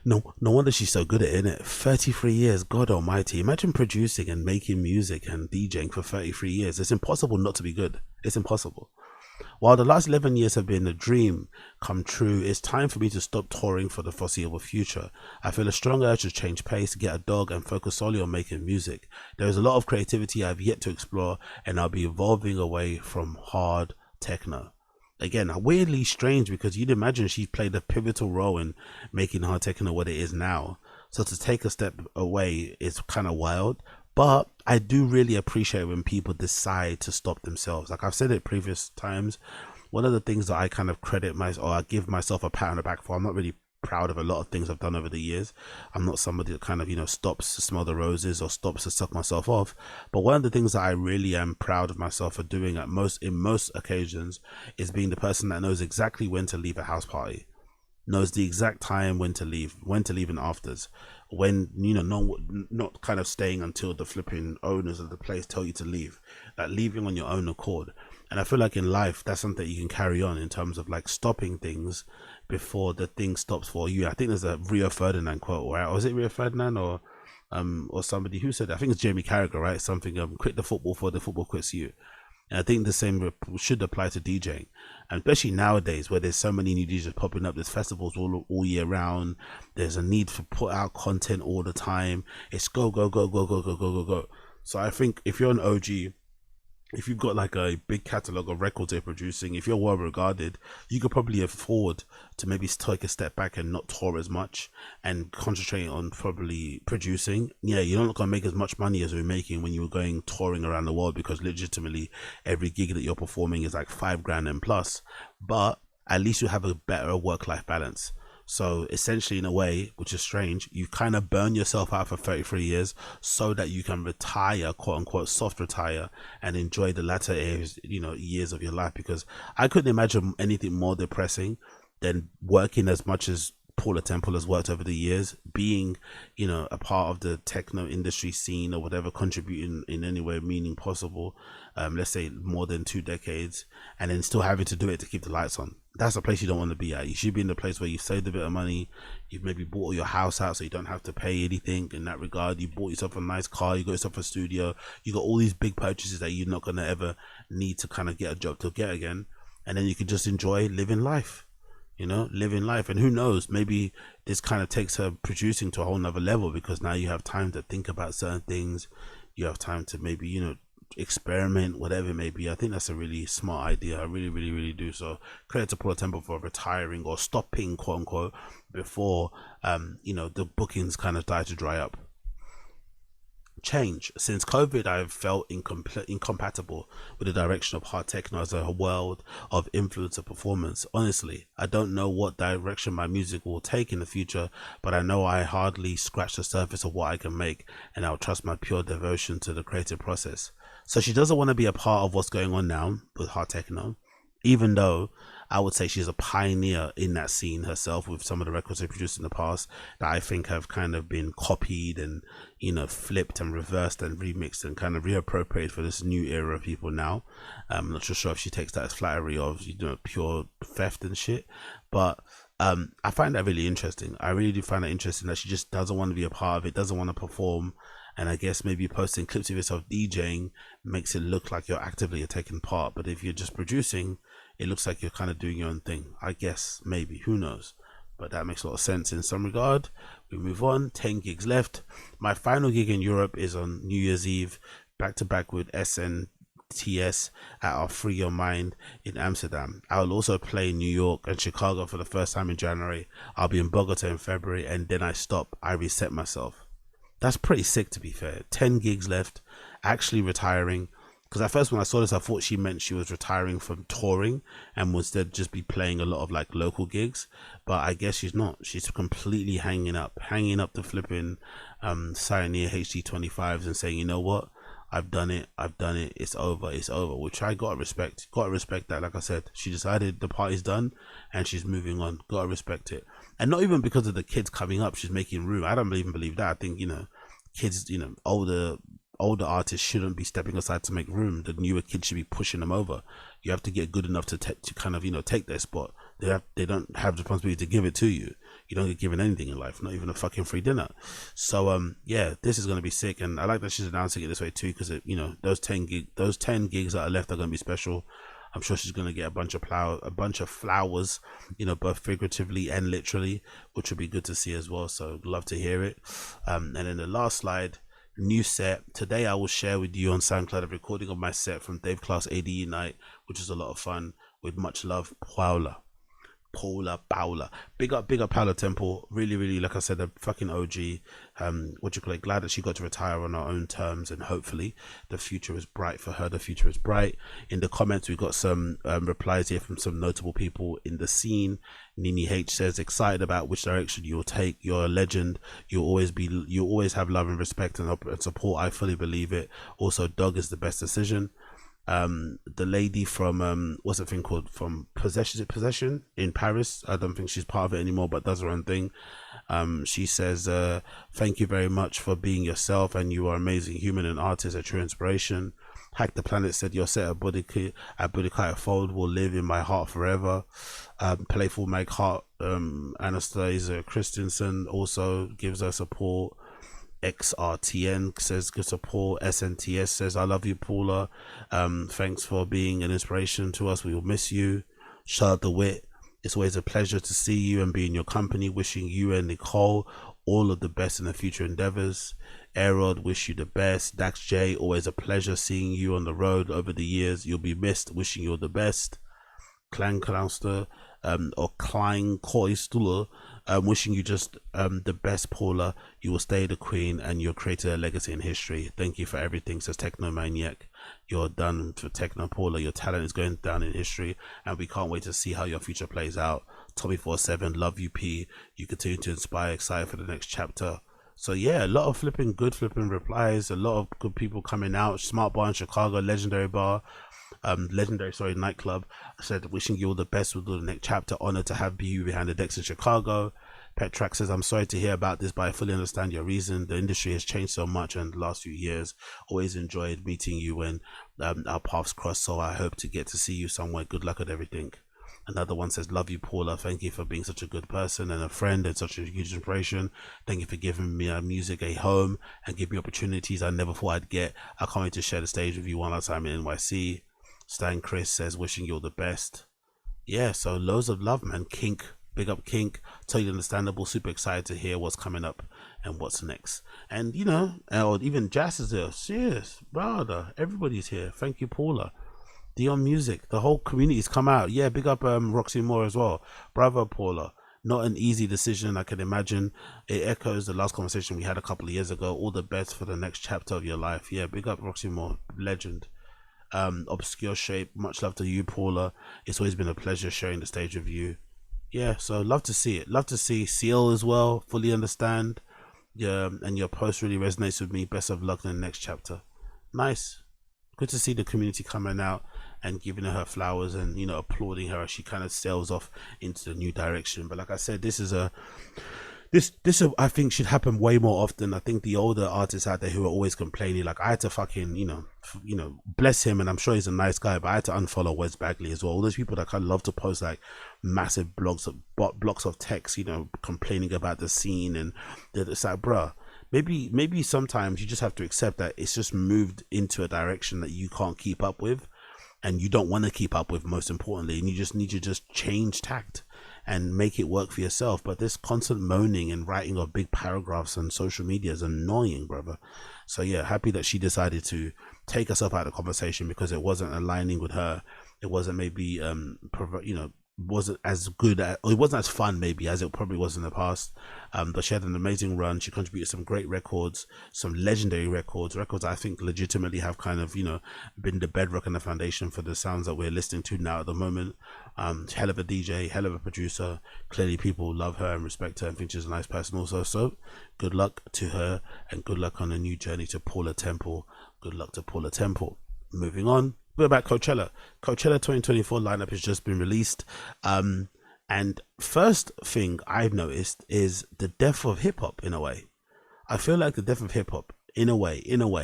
No wonder she's so good at it, innit? 33 years, God almighty. Imagine producing and making music and DJing for 33 years. It's impossible not to be good. It's impossible. While the last 11 years have been a dream come true, it's time for me to stop touring for the foreseeable future. I feel a strong urge to change pace, get a dog, and focus solely on making music. There is a lot of creativity I've yet to explore, and I'll be evolving away from hard techno. Again, weirdly strange, because you'd imagine she played a pivotal role in making hard techno what it is now. So to take a step away is kind of wild. But I do really appreciate when people decide to stop themselves. Like I've said it previous times, one of the things that I kind of I give myself a pat on the back for, I'm not really proud of a lot of things I've done over the years. I'm not somebody that kind of, stops to smell the roses or stops to suck myself off. But one of the things that I really am proud of myself for doing in most occasions is being the person that knows exactly when to leave a house party, knows the exact time when to leave in afters, when not kind of staying until the flipping owners of the place tell you to leave, like leaving on your own accord. And I feel like in life that's something you can carry on in terms of like stopping things before the thing stops for you. I think there's a Rio Ferdinand quote, right? Or was it Rio Ferdinand or somebody who said, I think it's Jamie Carragher, right? Something, quit the football for the football quits you. And I think the same should apply to DJing, and especially nowadays where there's so many new DJs popping up. There's festivals all year round. There's a need for put out content all the time. It's go. So I think if you're an OG, if you've got like a big catalog of records you're producing, if you're well regarded, you could probably afford to maybe take a step back and not tour as much and concentrate on probably producing. Yeah, you're not gonna make as much money as we're making when you were going touring around the world, because legitimately every gig that you're performing is like $5,000 and plus, but at least you have a better work-life balance. So essentially, in a way, which is strange, you kind of burn yourself out for 33 years so that you can retire, quote unquote, soft retire, and enjoy the latter years of your life. Because I couldn't imagine anything more depressing than working as much as Paula Temple has worked over the years, being, you know, a part of the techno industry scene or whatever, contributing in any way meaning possible, let's say more than 2 decades, and then still having to do it to keep the lights on. That's a place you don't want to be at. You should be in the place where you've saved a bit of money, you've maybe bought your house out so you don't have to pay anything in that regard, you bought yourself a nice car, you got yourself a studio, you got all these big purchases that you're not going to ever need to kind of get a job to get again, and then you can just enjoy living life, you know, living life. And who knows, maybe this kind of takes her producing to a whole nother level, because now you have time to think about certain things, you have time to maybe, you know, experiment, whatever it may be. I think that's a really smart idea. I really do. So credit to Paula Temple for retiring, or stopping, quote unquote, before you know, the bookings kind of start to dry up. Change. Since COVID, I've felt incompatible with the direction of hard techno as a world of influencer performance. Honestly, I don't know what direction my music will take in the future, but I know I hardly scratch the surface of what I can make, and I'll trust my pure devotion to the creative process. So she doesn't want to be a part of what's going on now with hard techno, even though I would say she's a pioneer in that scene herself, with some of the records they produced in the past that I think have kind of been copied and, you know, flipped and reversed and remixed and kind of reappropriated for this new era of people now. I'm not sure if she takes that as flattery of, you know, pure theft and shit, but I find that really interesting. I really do find that interesting that she just doesn't want to be a part of it, doesn't want to perform. And I guess maybe posting clips of yourself DJing makes it look like you're actively taking part, but if you're just producing, it looks like you're kind of doing your own thing. I guess, maybe, who knows, but that makes a lot of sense in some regard. We move on. 10 gigs left. My final gig in Europe is on New Year's Eve, back to back with SNTS at our Free Your Mind in Amsterdam. I will also play New York and Chicago for the first time in January. I'll be in Bogota in February, and then I stop. I reset myself. That's pretty sick, to be fair. 10 gigs left, actually retiring. Because at first when I saw this, I thought she meant she was retiring from touring and would instead just be playing a lot of like local gigs. But I guess she's not. She's completely hanging up the flipping Pioneer HD25s and saying, you know what? I've done it. It's over. Which I gotta respect. Gotta respect that. Like I said, she decided the party's done and she's moving on. Gotta respect it. And not even because of the kids coming up, she's making room. I don't even believe that. I think, you know, kids, you know, older artists shouldn't be stepping aside to make room. The newer kids should be pushing them over. You have to get good enough to kind of, you know, take their spot. They don't have the responsibility to give it to you. You don't get given anything in life, not even a fucking free dinner. So yeah, this is going to be sick, and I like that she's announcing it this way too, because you know, those 10 gigs that are left are going to be special. I'm sure she's going to get a bunch of flowers, you know, both figuratively and literally, which would be good to see as well. So love to hear it. And then the last slide, new set. Today I will share with you on SoundCloud a recording of my set from Dave Class ADE night, which is a lot of fun. With much love, Paula. Big up Paula Temple. Really, like I said, a fucking OG. Glad that she got to retire on her own terms, and hopefully the future is bright for her. The future is bright. In the comments, we got some replies here from some notable people in the scene. Nini H says, excited about which direction you'll take. You're a legend. You'll always have love and respect and support. I fully believe it. Also, Dog is the best decision. The lady from what's the thing called, from Possession in Paris, I don't think she's part of it anymore, but does her own thing. She says, thank you very much for being yourself, and you are amazing human and artist, a true inspiration. Hack the Planet said, your set at Budikaya Fold will live in my heart forever. Playful Meg Hart, Anastasia Christensen also gives her support. XRTN says good support. SNTS says, I love you, Paula. Thanks for being an inspiration to us. We will miss you. Charlotte DeWitt, it's always a pleasure to see you and be in your company. Wishing you and Nicole all of the best in the future endeavors. Aerod, wish you the best. Dax J, always a pleasure seeing you on the road over the years. You'll be missed. Wishing you all the best. Clan Clouster, or Klein Koistuller, wishing you just the best, Paula. You will stay the queen, and you've created a legacy in history. Thank you for everything, says Techno Maniac. You're done for Techno, Paula. Your talent is going down in history, and we can't wait to see how your future plays out. Tommy47, love you, P. You continue to inspire, excited for the next chapter. So yeah, a lot of good flipping replies, a lot of good people coming out. Smart Bar in Chicago, legendary nightclub, said, wishing you all the best with the next chapter. Honored to have you behind the decks in Chicago. Petrax says, I'm sorry to hear about this, but I fully understand your reason. The industry has changed so much in the last few years. Always enjoyed meeting you when our paths cross, so I hope to get to see you somewhere. Good luck at everything. Another one says, love you, Paula. Thank you for being such a good person and a friend and such a huge inspiration. Thank you for giving me music a home and giving me opportunities I never thought I'd get. I can't wait to share the stage with you one last time in NYC. Stan Chris says, wishing you all the best. Yeah, so loads of love, man. Kink, big up Kink. Totally understandable. Super excited to hear what's coming up and what's next. And, you know, or even Jazz is there. Serious, brother. Everybody's here. Thank you, Paula. Dion Music, the whole community's come out. Yeah, big up Roxy Moore as well. Bravo, Paula. Not an easy decision, I can imagine. It echoes the last conversation we had a couple of years ago. All the best for the next chapter of your life. Yeah, big up Roxy Moore, legend. Obscure Shape, much love to you, Paula. It's always been a pleasure sharing the stage with you. Yeah, so love to see it. Love to see Seal as well. Fully understand. Yeah, and your post really resonates with me. Best of luck in the next chapter. Nice. Good to see the community coming out and giving her flowers and, you know, applauding her as she kind of sails off into the new direction. But like I said, this I think should happen way more often. I think the older artists out there who are always complaining, like I had to fucking, you know, bless him, and I'm sure he's a nice guy, but I had to unfollow Wes Bagley as well. All those people that kind of love to post like massive blocks of text, you know, complaining about the scene, and it's like, bruh, maybe sometimes you just have to accept that it's just moved into a direction that you can't keep up with and you don't want to keep up with, most importantly, and you just need to just change tact and make it work for yourself. But this constant moaning and writing of big paragraphs on social media is annoying, brother. So yeah, happy that she decided to take herself out of the conversation because it wasn't aligning with her. It wasn't maybe you know, wasn't as good at, or it wasn't as fun maybe as it probably was in the past, but she had an amazing run. She contributed some great records, some legendary records I think legitimately have kind of, you know, been the bedrock and the foundation for the sounds that we're listening to now at the moment. Hell of a DJ, hell of a producer. Clearly people love her and respect her and think she's a nice person also. So good luck to her and good luck on a new journey to Paula Temple. Good luck to Paula Temple. Moving on, we're about Coachella. Coachella 2024 lineup has just been released. And first thing I've noticed is the death of hip hop in a way. I feel like the death of hip hop in a way,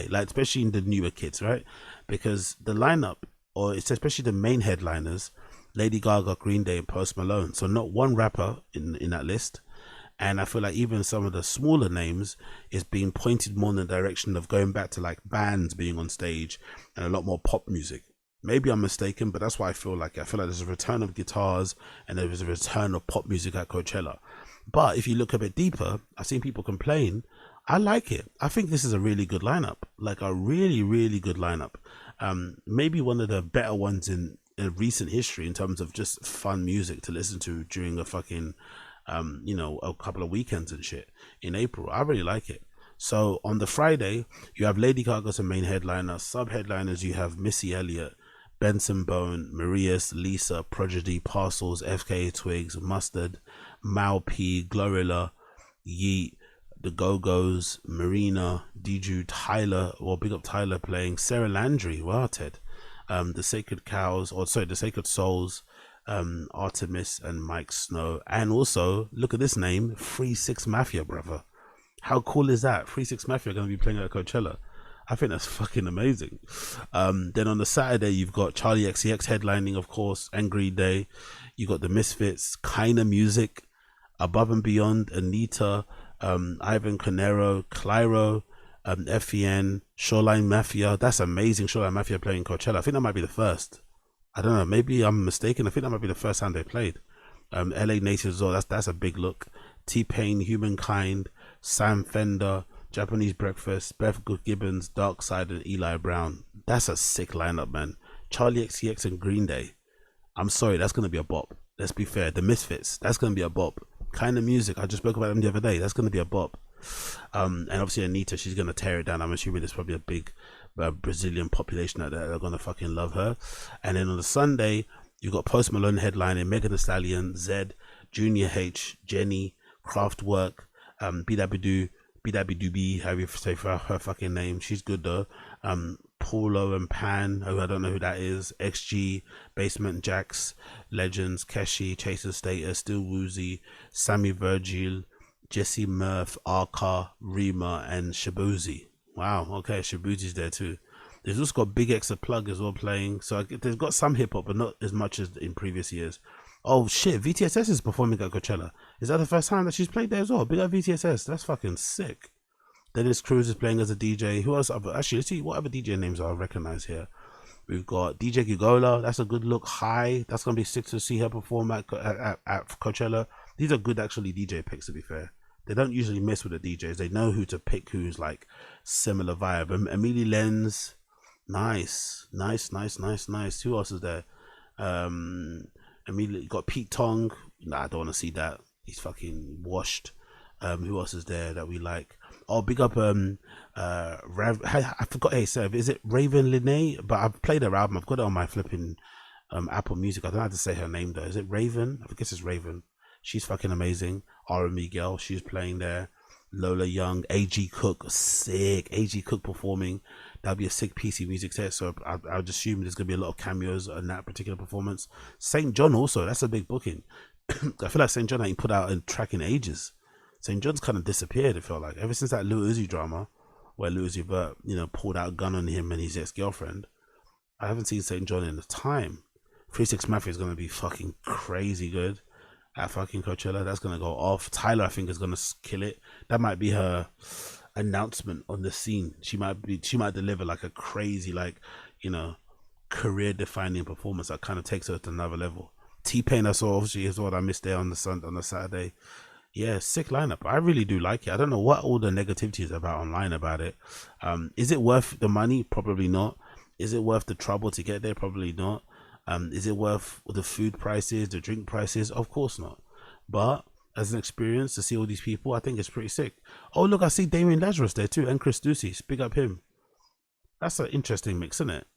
like especially in the newer kids, right? Because the lineup, or it's especially the main headliners, Lady Gaga, Green Day, and Post Malone. So not one rapper in that list. And I feel like even some of the smaller names is being pointed more in the direction of going back to like bands being on stage and a lot more pop music. Maybe I'm mistaken, but that's why I feel like there's a return of guitars and there was a return of pop music at Coachella. But if you look a bit deeper, I've seen people complain. I like it. I think this is a really good lineup, like a really, really good lineup. Maybe one of the better ones in recent history in terms of just fun music to listen to during a fucking you know, a couple of weekends and shit in April. I really like it. So on the Friday, you have Lady Gaga as a main headliner. Sub headliners, you have Missy Elliott, Benson Bone, Marius, Lisa, Prodigy, Parcels, FKA Twigs, Mustard, Mal P, Glorilla, Yeet, The Go-Go's, Marina, Diju, Tyler, well, big up Tyler playing, Sarah Landry, wow, Ted, The Sacred Cows, The Sacred Souls, Artemis and Mike Snow, and also look at this name, 3-6 Mafia, brother. How cool is that? 3-6 Mafia are going to be playing at Coachella. I think that's fucking amazing. Then on the Saturday you've got Charlie XCX headlining, of course, and Green Day. You got the Misfits, Kinda Music, Above and Beyond, Anita, Ivan Canero, Clyro, FEN, Shoreline Mafia. That's amazing. Shoreline Mafia playing Coachella. I think that might be the first. I don't know, maybe I'm mistaken. I think that might be the first time they played. LA Native as well, that's a big look. T-Pain, Humankind, Sam Fender, Japanese Breakfast, Beth Gibbons, Dark Side, and Eli Brown. That's a sick lineup, man. Charlie XCX and Green Day. I'm sorry, that's going to be a bop. Let's be fair. The Misfits, that's going to be a bop. Kinda Music, I just spoke about them the other day. That's going to be a bop. And obviously Anita, she's going to tear it down. I'm assuming there's probably a big Brazilian population out there that are going to fucking love her. And then on the Sunday, you got Post Malone headlining, Megan Thee Stallion, Zed, Junior H, Jenny, Kraftwerk, BWB, however you say for her fucking name. She's good though. Paulo and Pan, who I don't know who that is, XG, Basement Jacks, Legends, Keshi, Chaser Status, Still Woozy, Sammy Virgil, Jesse Murph, Arca, Rima, and Shabuzi. Wow, okay, Shabuzi's there too. There's also got Big X a plug as well playing, so they've got some hip hop, but not as much as in previous years. Oh shit, VTSS is performing at Coachella. Is that the first time that she's played there as well? Big up VTSS, that's fucking sick. Dennis Cruz is playing as a DJ. Who else? Actually, let's see what other DJ names I recognize here. We've got DJ Gigola. That's a good look. High. That's gonna be sick to see her perform at Coachella. These are good actually DJ picks, to be fair. They don't usually mess with the DJs. They know who to pick, who's like similar vibe. Amelie Lenz. Nice. Who else is there? Amelie got Pete Tong. Nah, I don't want to see that. He's fucking washed. Who else is there that we like? Oh, big up I forgot. Hey, Sir, is it Raven Linnae? But I've played her album. I've got it on my flipping Apple Music. I don't know how to say her name though. Is it Raven? I guess it's Raven. She's fucking amazing. Ara Miguel, she's playing there. Lola Young, AG Cook, sick. AG Cook performing. That'll be a sick PC music set. So I would assume there's gonna be a lot of cameos in that particular performance. St. John also, that's a big booking. I feel like St. John ain't put out a track in ages. St. John's kind of disappeared, it felt like. Ever since that Lil Uzi drama, where Lil Uzi Vert, pulled out a gun on him and his ex-girlfriend, I haven't seen St. John in a time. 36 Mafia is going to be fucking crazy good at fucking Coachella. That's going to go off. Tyler, I think, is going to kill it. That might be her announcement on the scene. She might deliver like a crazy, career-defining performance that kind of takes her to another level. T-Pain, I saw, obviously, is what I missed there on the Saturday. Yeah, sick lineup. I really do like it. I don't know what all the negativity is about online about it. Is it worth the money? Probably not. Is it worth the trouble to get there? Probably not. Is it worth the food prices, the drink prices? Of course not. But as an experience to see all these people, I think it's pretty sick. Oh, look, I see Damien Lazarus there too, and Chris Ducey. Big up him. That's an interesting mix, isn't it?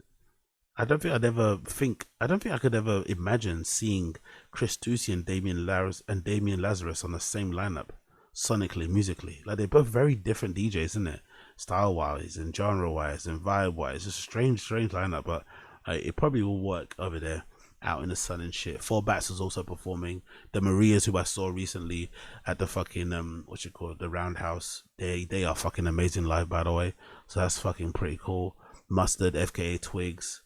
I don't think I could ever imagine seeing Chris Ducey and Damien Lazarus on the same lineup, sonically, musically. Like, they're both very different DJs, isn't it? Style-wise and genre-wise and vibe-wise. It's a strange lineup, but it probably will work over there, out in the sun and shit. Four Bats was also performing. The Marias, who I saw recently at the fucking the Roundhouse. They are fucking amazing live, by the way. So that's fucking pretty cool. Mustard, FKA Twigs.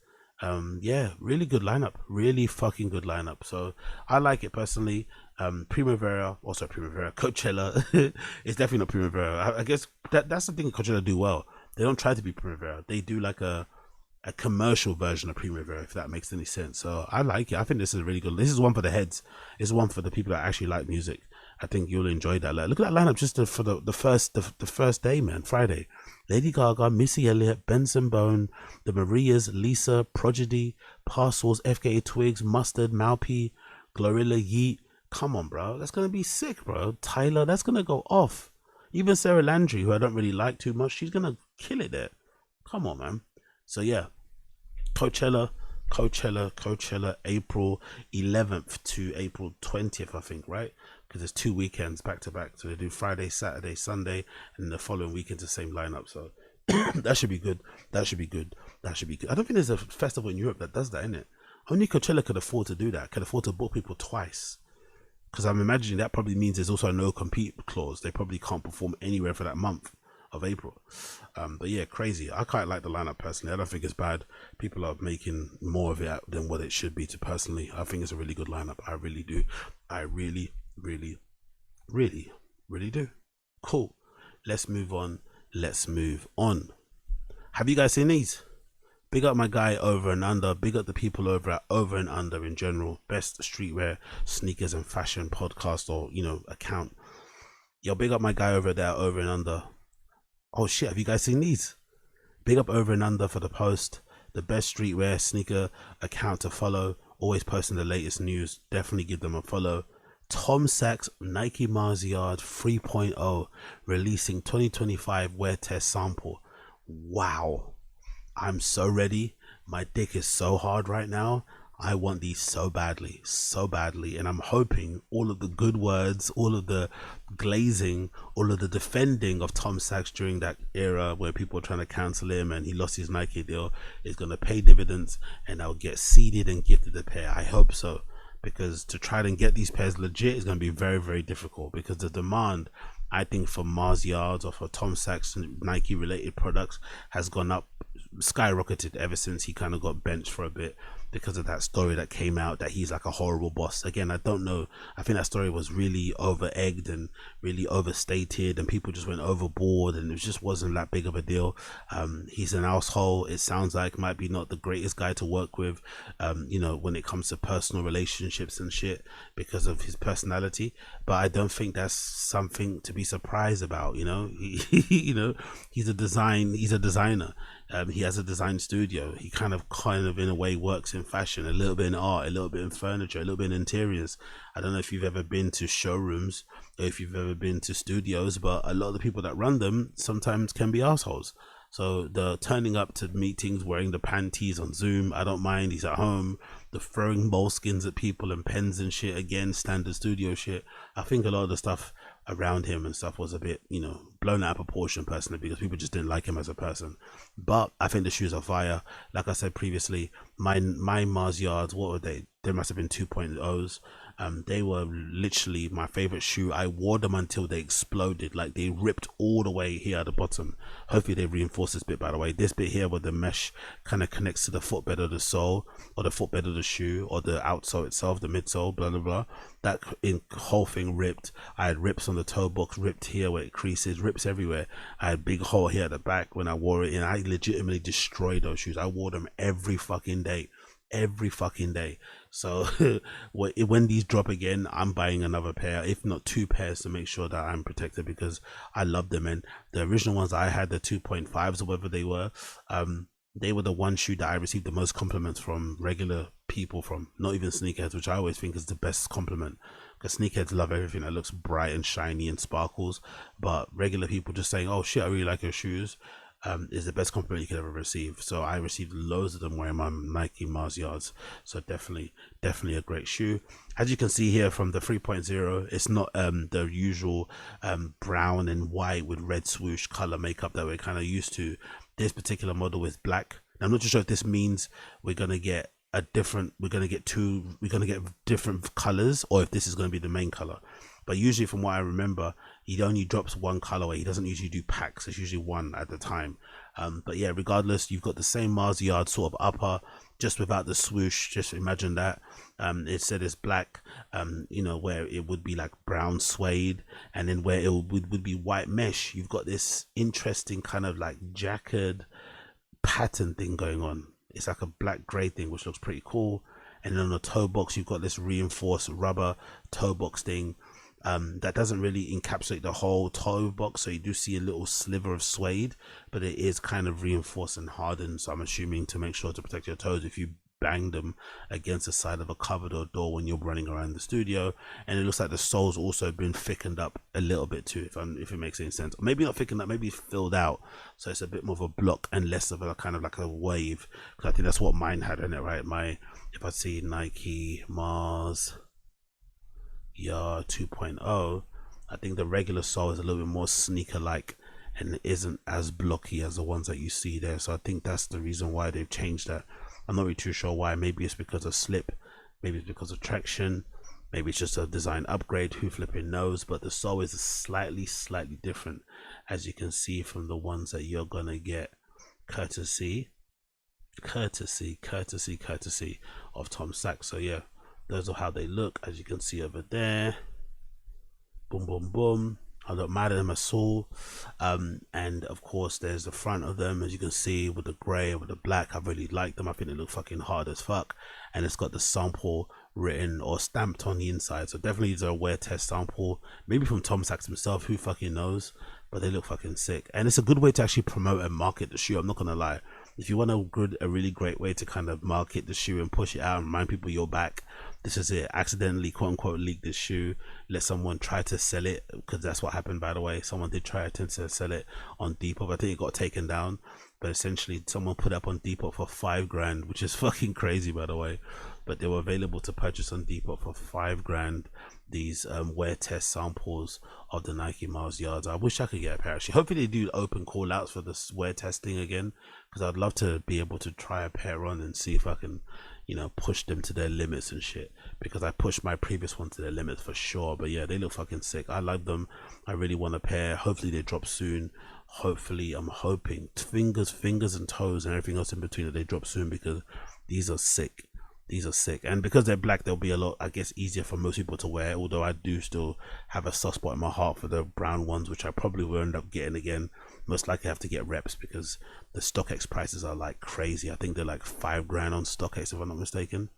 Yeah, really good lineup, really fucking good lineup. So I like it personally. Coachella it's definitely not Primavera. I guess that's the thing Coachella do well. They don't try to be Primavera. They do like a commercial version of Primavera, if that makes any sense. So I like it. I think this is really good. This is one for the heads. It's one for the people that actually like music. I think you'll enjoy that. Like, look at that lineup just for the first day, man. Friday. Lady Gaga, Missy Elliott, Benson Bone, the Marias, Lisa, Prodigy, Parcels, FKA Twigs, Mustard, Malpi, Glorilla, Yeet. Come on, bro. That's going to be sick, bro. Tyler, that's going to go off. Even Sarah Landry, who I don't really like too much, she's going to kill it there. Come on, man. So, yeah. Coachella, April 11th to April 20th, I think, right? Because there's 2 weekends back to back. So they do Friday, Saturday, Sunday, and the following weekend the same lineup. So that should be good. I don't think there's a festival in Europe that does that, innit? Only Coachella could afford to do that, could afford to book people twice. Because I'm imagining that probably means there's also a no compete clause. They probably can't perform anywhere for that month of April. But yeah, crazy. I quite like the lineup personally. I don't think it's bad. People are making more of it than what it should be to personally. I think it's a really good lineup. I really do. I really do. Cool. Let's move on. Have you guys seen these? Big up my guy Over and Under. Big up the people over at Over and Under in general. Best streetwear, sneakers and fashion podcast or, account. Yo, big up my guy over there, Over and Under. Oh shit, have you guys seen these? Big up Over and Under for the post. The best streetwear sneaker account to follow. Always posting the latest news. Definitely give them a follow. Tom Sachs Nike Mars Yard 3.0 releasing 2025 wear test sample. Wow. I'm so ready. My dick is so hard right now. I want these so badly, and I'm hoping all of the good words, all of the glazing, all of the defending of Tom Sachs during that era where people were trying to cancel him and he lost his Nike deal is going to pay dividends, and I'll get seeded and gifted a pair. I hope so, because to try and get these pairs legit is going to be very, very difficult, because the demand, I think, for Mars Yards or for Tom Sachs and Nike related products has gone up, skyrocketed ever since he kind of got benched for a bit because of that story that came out that he's like a horrible boss. Again, I don't know, I think that story was really over egged and really overstated, and people just went overboard, and it just wasn't that big of a deal. He's an asshole. It sounds like might be not the greatest guy to work with, you know, when it comes to personal relationships and shit, because of his personality. But I don't think that's something to be surprised about. You know, you know, he's a designer. He has a design studio. He kind of in a way works in fashion, a little bit in art, a little bit in furniture, a little bit in interiors. I don't know if you've ever been to showrooms or if you've ever been to studios, but a lot of the people that run them sometimes can be assholes. So the turning up to meetings wearing the panties on Zoom, I don't mind. He's at home. The throwing moleskins at people and pens and shit, again, standard studio shit. I think a lot of the stuff around him and stuff was a bit, you know, blown out of proportion personally, because people just didn't like him as a person. But I think the shoes are fire. Like I said previously, my Mars Yards, what were they? They must have been 2.0s. They were literally my favorite shoe. I wore them until they exploded, like they ripped all the way here at the bottom. Hopefully they reinforced this bit, by the way. This bit here where the mesh kind of connects to the footbed of the sole, or the footbed of the shoe, or the outsole itself, the midsole, blah blah blah. That whole thing ripped. I had rips on the toe box, ripped here where it creases, rips everywhere. I had a big hole here at the back when I wore it, and I legitimately destroyed those shoes. I wore them every fucking day. So when these drop again, I'm buying another pair, if not two pairs, to make sure that I'm protected, because I love them. And the original ones I had, the 2.5s or whatever they were the one shoe that I received the most compliments from regular people, from not even sneakerheads, which I always think is the best compliment, because sneakerheads love everything that looks bright and shiny and sparkles, but regular people just saying, oh shit, I really like your shoes, is the best compliment you could ever receive. So I received loads of them wearing my Nike Mars Yards. So definitely a great shoe. As you can see here from the 3.0, it's not the usual brown and white with red swoosh color makeup that we're kind of used to. This particular model is black. Now, I'm not too sure if this means we're gonna get different colors, or if this is going to be the main color. But usually, from what I remember, he only drops one colorway. He doesn't usually do packs. It's usually one at a time. But yeah, regardless, you've got the same Mars Yard sort of upper, just without the swoosh. Just imagine that. It said it's black, you know, where it would be like brown suede, and then where it would be white mesh. You've got this interesting kind of like jackered pattern thing going on. It's like a black gray thing, which looks pretty cool. And then on the toe box, you've got this reinforced rubber toe box thing. That doesn't really encapsulate the whole toe box, so you do see a little sliver of suede, but it is kind of reinforced and hardened, so I'm assuming to make sure to protect your toes if you bang them against the side of a cupboard or door when you're running around the studio. And it looks like the sole's also been thickened up a little bit too, if it makes any sense. Or maybe not thickened up, maybe filled out, so it's a bit more of a block and less of a kind of like a wave, because I think that's what mine had in it, right? If I see Nike Mars Yard 2.0, I think the regular sole is a little bit more sneaker like, and it isn't as blocky as the ones that you see there. So I think that's the reason why they've changed that. I'm not really too sure why. Maybe it's because of slip, maybe it's because of traction, maybe it's just a design upgrade, who flipping knows. But the sole is slightly different, as you can see from the ones that you're gonna get courtesy of Tom Sachs. So yeah, those are how they look, as you can see over there. Boom. I don't mad at them at all. And of course there's the front of them, as you can see, with the grey and with the black. I really like them. I think they look fucking hard as fuck, and it's got the sample written or stamped on the inside, so definitely it's a wear test sample, maybe from Tom Sachs himself, who fucking knows. But they look fucking sick, and it's a good way to actually promote and market the shoe. I'm not gonna lie, if you want a really great way to kind of market the shoe and push it out and remind people you're back, this is it. Accidentally, quote unquote, leaked this shoe. Let someone try to sell it, because that's what happened, by the way. Someone did try to sell it on Depop. I think it got taken down, but essentially someone put it up on Depop for $5,000, which is fucking crazy, by the way. But they were available to purchase on Depop for $5,000. These wear test samples of the Nike Mars Yards. I wish I could get a pair actually. Hopefully they do open call outs for this wear testing again, because I'd love to be able to try a pair on and see if I can, you know, push them to their limits and shit, because I pushed my previous one to their limits for sure. But yeah, they look fucking sick. I like them. I really want a pair. Hopefully they drop soon. Hopefully, I'm hoping, fingers and toes and everything else in between, that they drop soon, because these are sick. These are sick, and because they're black, they'll be a lot, I guess, easier for most people to wear, although I do still have a soft spot in my heart for the brown ones, which I probably will end up getting again. Most likely have to get reps, because the StockX prices are like crazy. I think they're like $5,000 on StockX, if I'm not mistaken.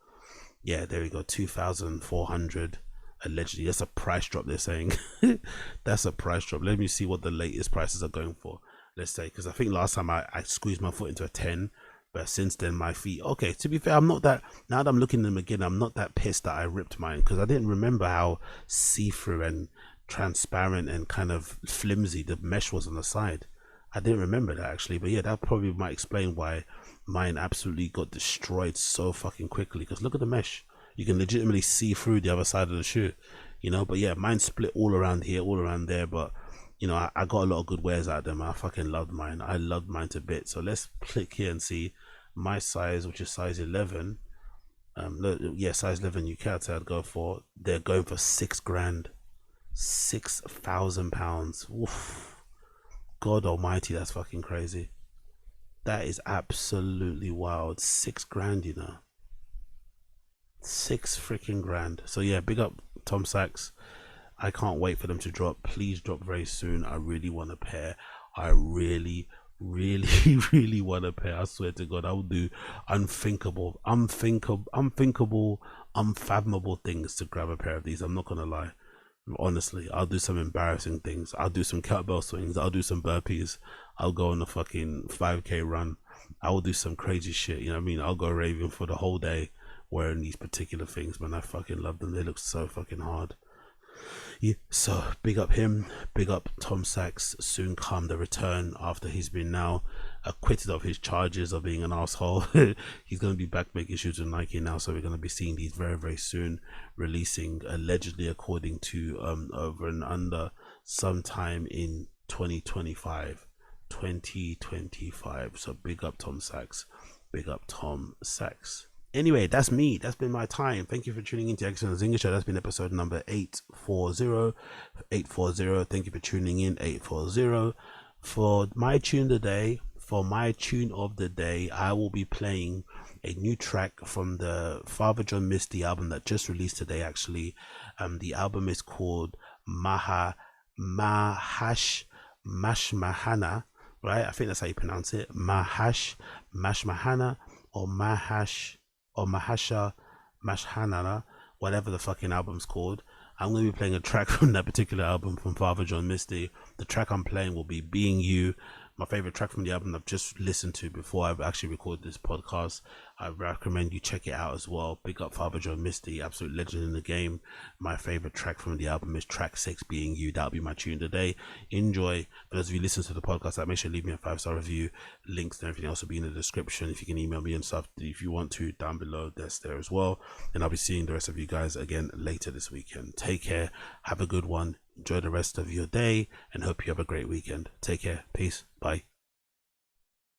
Yeah, there we go, 2,400 allegedly. That's a price drop, they're saying. That's a price drop. Let me see what the latest prices are going for, let's say, because I think last time I squeezed my foot into a 10, but since then my feet, okay, to be fair, I'm not that, now that I'm looking at them again, I'm not that pissed that I ripped mine, because I didn't remember how see-through and transparent and kind of flimsy the mesh was on the side. I didn't remember that actually, but yeah, that probably might explain why mine absolutely got destroyed so fucking quickly, because look at the mesh. You can legitimately see through the other side of the shoe, you know. But yeah, mine split all around here, all around there, but you know, I got a lot of good wears out of them. I fucking loved mine. I loved mine to bits. So let's click here and see my size, which is size 11. Yeah, size 11 UK I'd go for. They're going for $6,000, £6,000. Oof. God almighty, that's fucking crazy. That is absolutely wild. $6,000, you know. $6,000. So yeah, big up Tom Sachs. I can't wait for them to drop. Please drop very soon. I really want a pair. I really want a pair. I swear to God, I will do unthinkable, unfathomable things to grab a pair of these. I'm not gonna lie. Honestly, I'll do some embarrassing things. I'll do some kettlebell swings. I'll do some burpees. I'll go on a fucking 5K run. I will do some crazy shit. You know what I mean? I'll go raving for the whole day wearing these particular things, man. I fucking love them. They look so fucking hard. Yeah, so big up him, big up Tom Sachs. Soon come the return after he's been now acquitted of his charges of being an asshole. He's going to be back making shoes with Nike now, so we're going to be seeing these very soon, releasing allegedly, according to Over and Under, sometime in 2025. So big up Tom Sachs, big up Tom Sachs. Anyway, that's me. That's been my time. Thank you for tuning into Excellent Zinger Show. That's been episode number 840. Thank you for tuning in. 840. For my tune today, of the day, I will be playing a new track from the Father John Misty album that just released today. Actually, the album is called Mashmahana. Right? I think that's how you pronounce it. Mashmahana or Mahasha Mashhanana, whatever the fucking album's called. I'm going to be playing a track from that particular album from Father John Misty. The track I'm playing will be Being You, my favorite track from the album I've just listened to before I've actually recorded this podcast. I recommend you check it out as well. Big up Father John Misty, absolute legend in the game. My favorite track from the album is track 6, Being You. That'll be my tune today. Enjoy. For those of you listen to the podcast, make sure to leave me a 5-star review. Links and everything else will be in the description. If you can email me and stuff if you want to, down below, that's there as well. And I'll be seeing the rest of you guys again later this weekend. Take care, have a good one, enjoy the rest of your day, and hope you have a great weekend. Take care, peace, bye.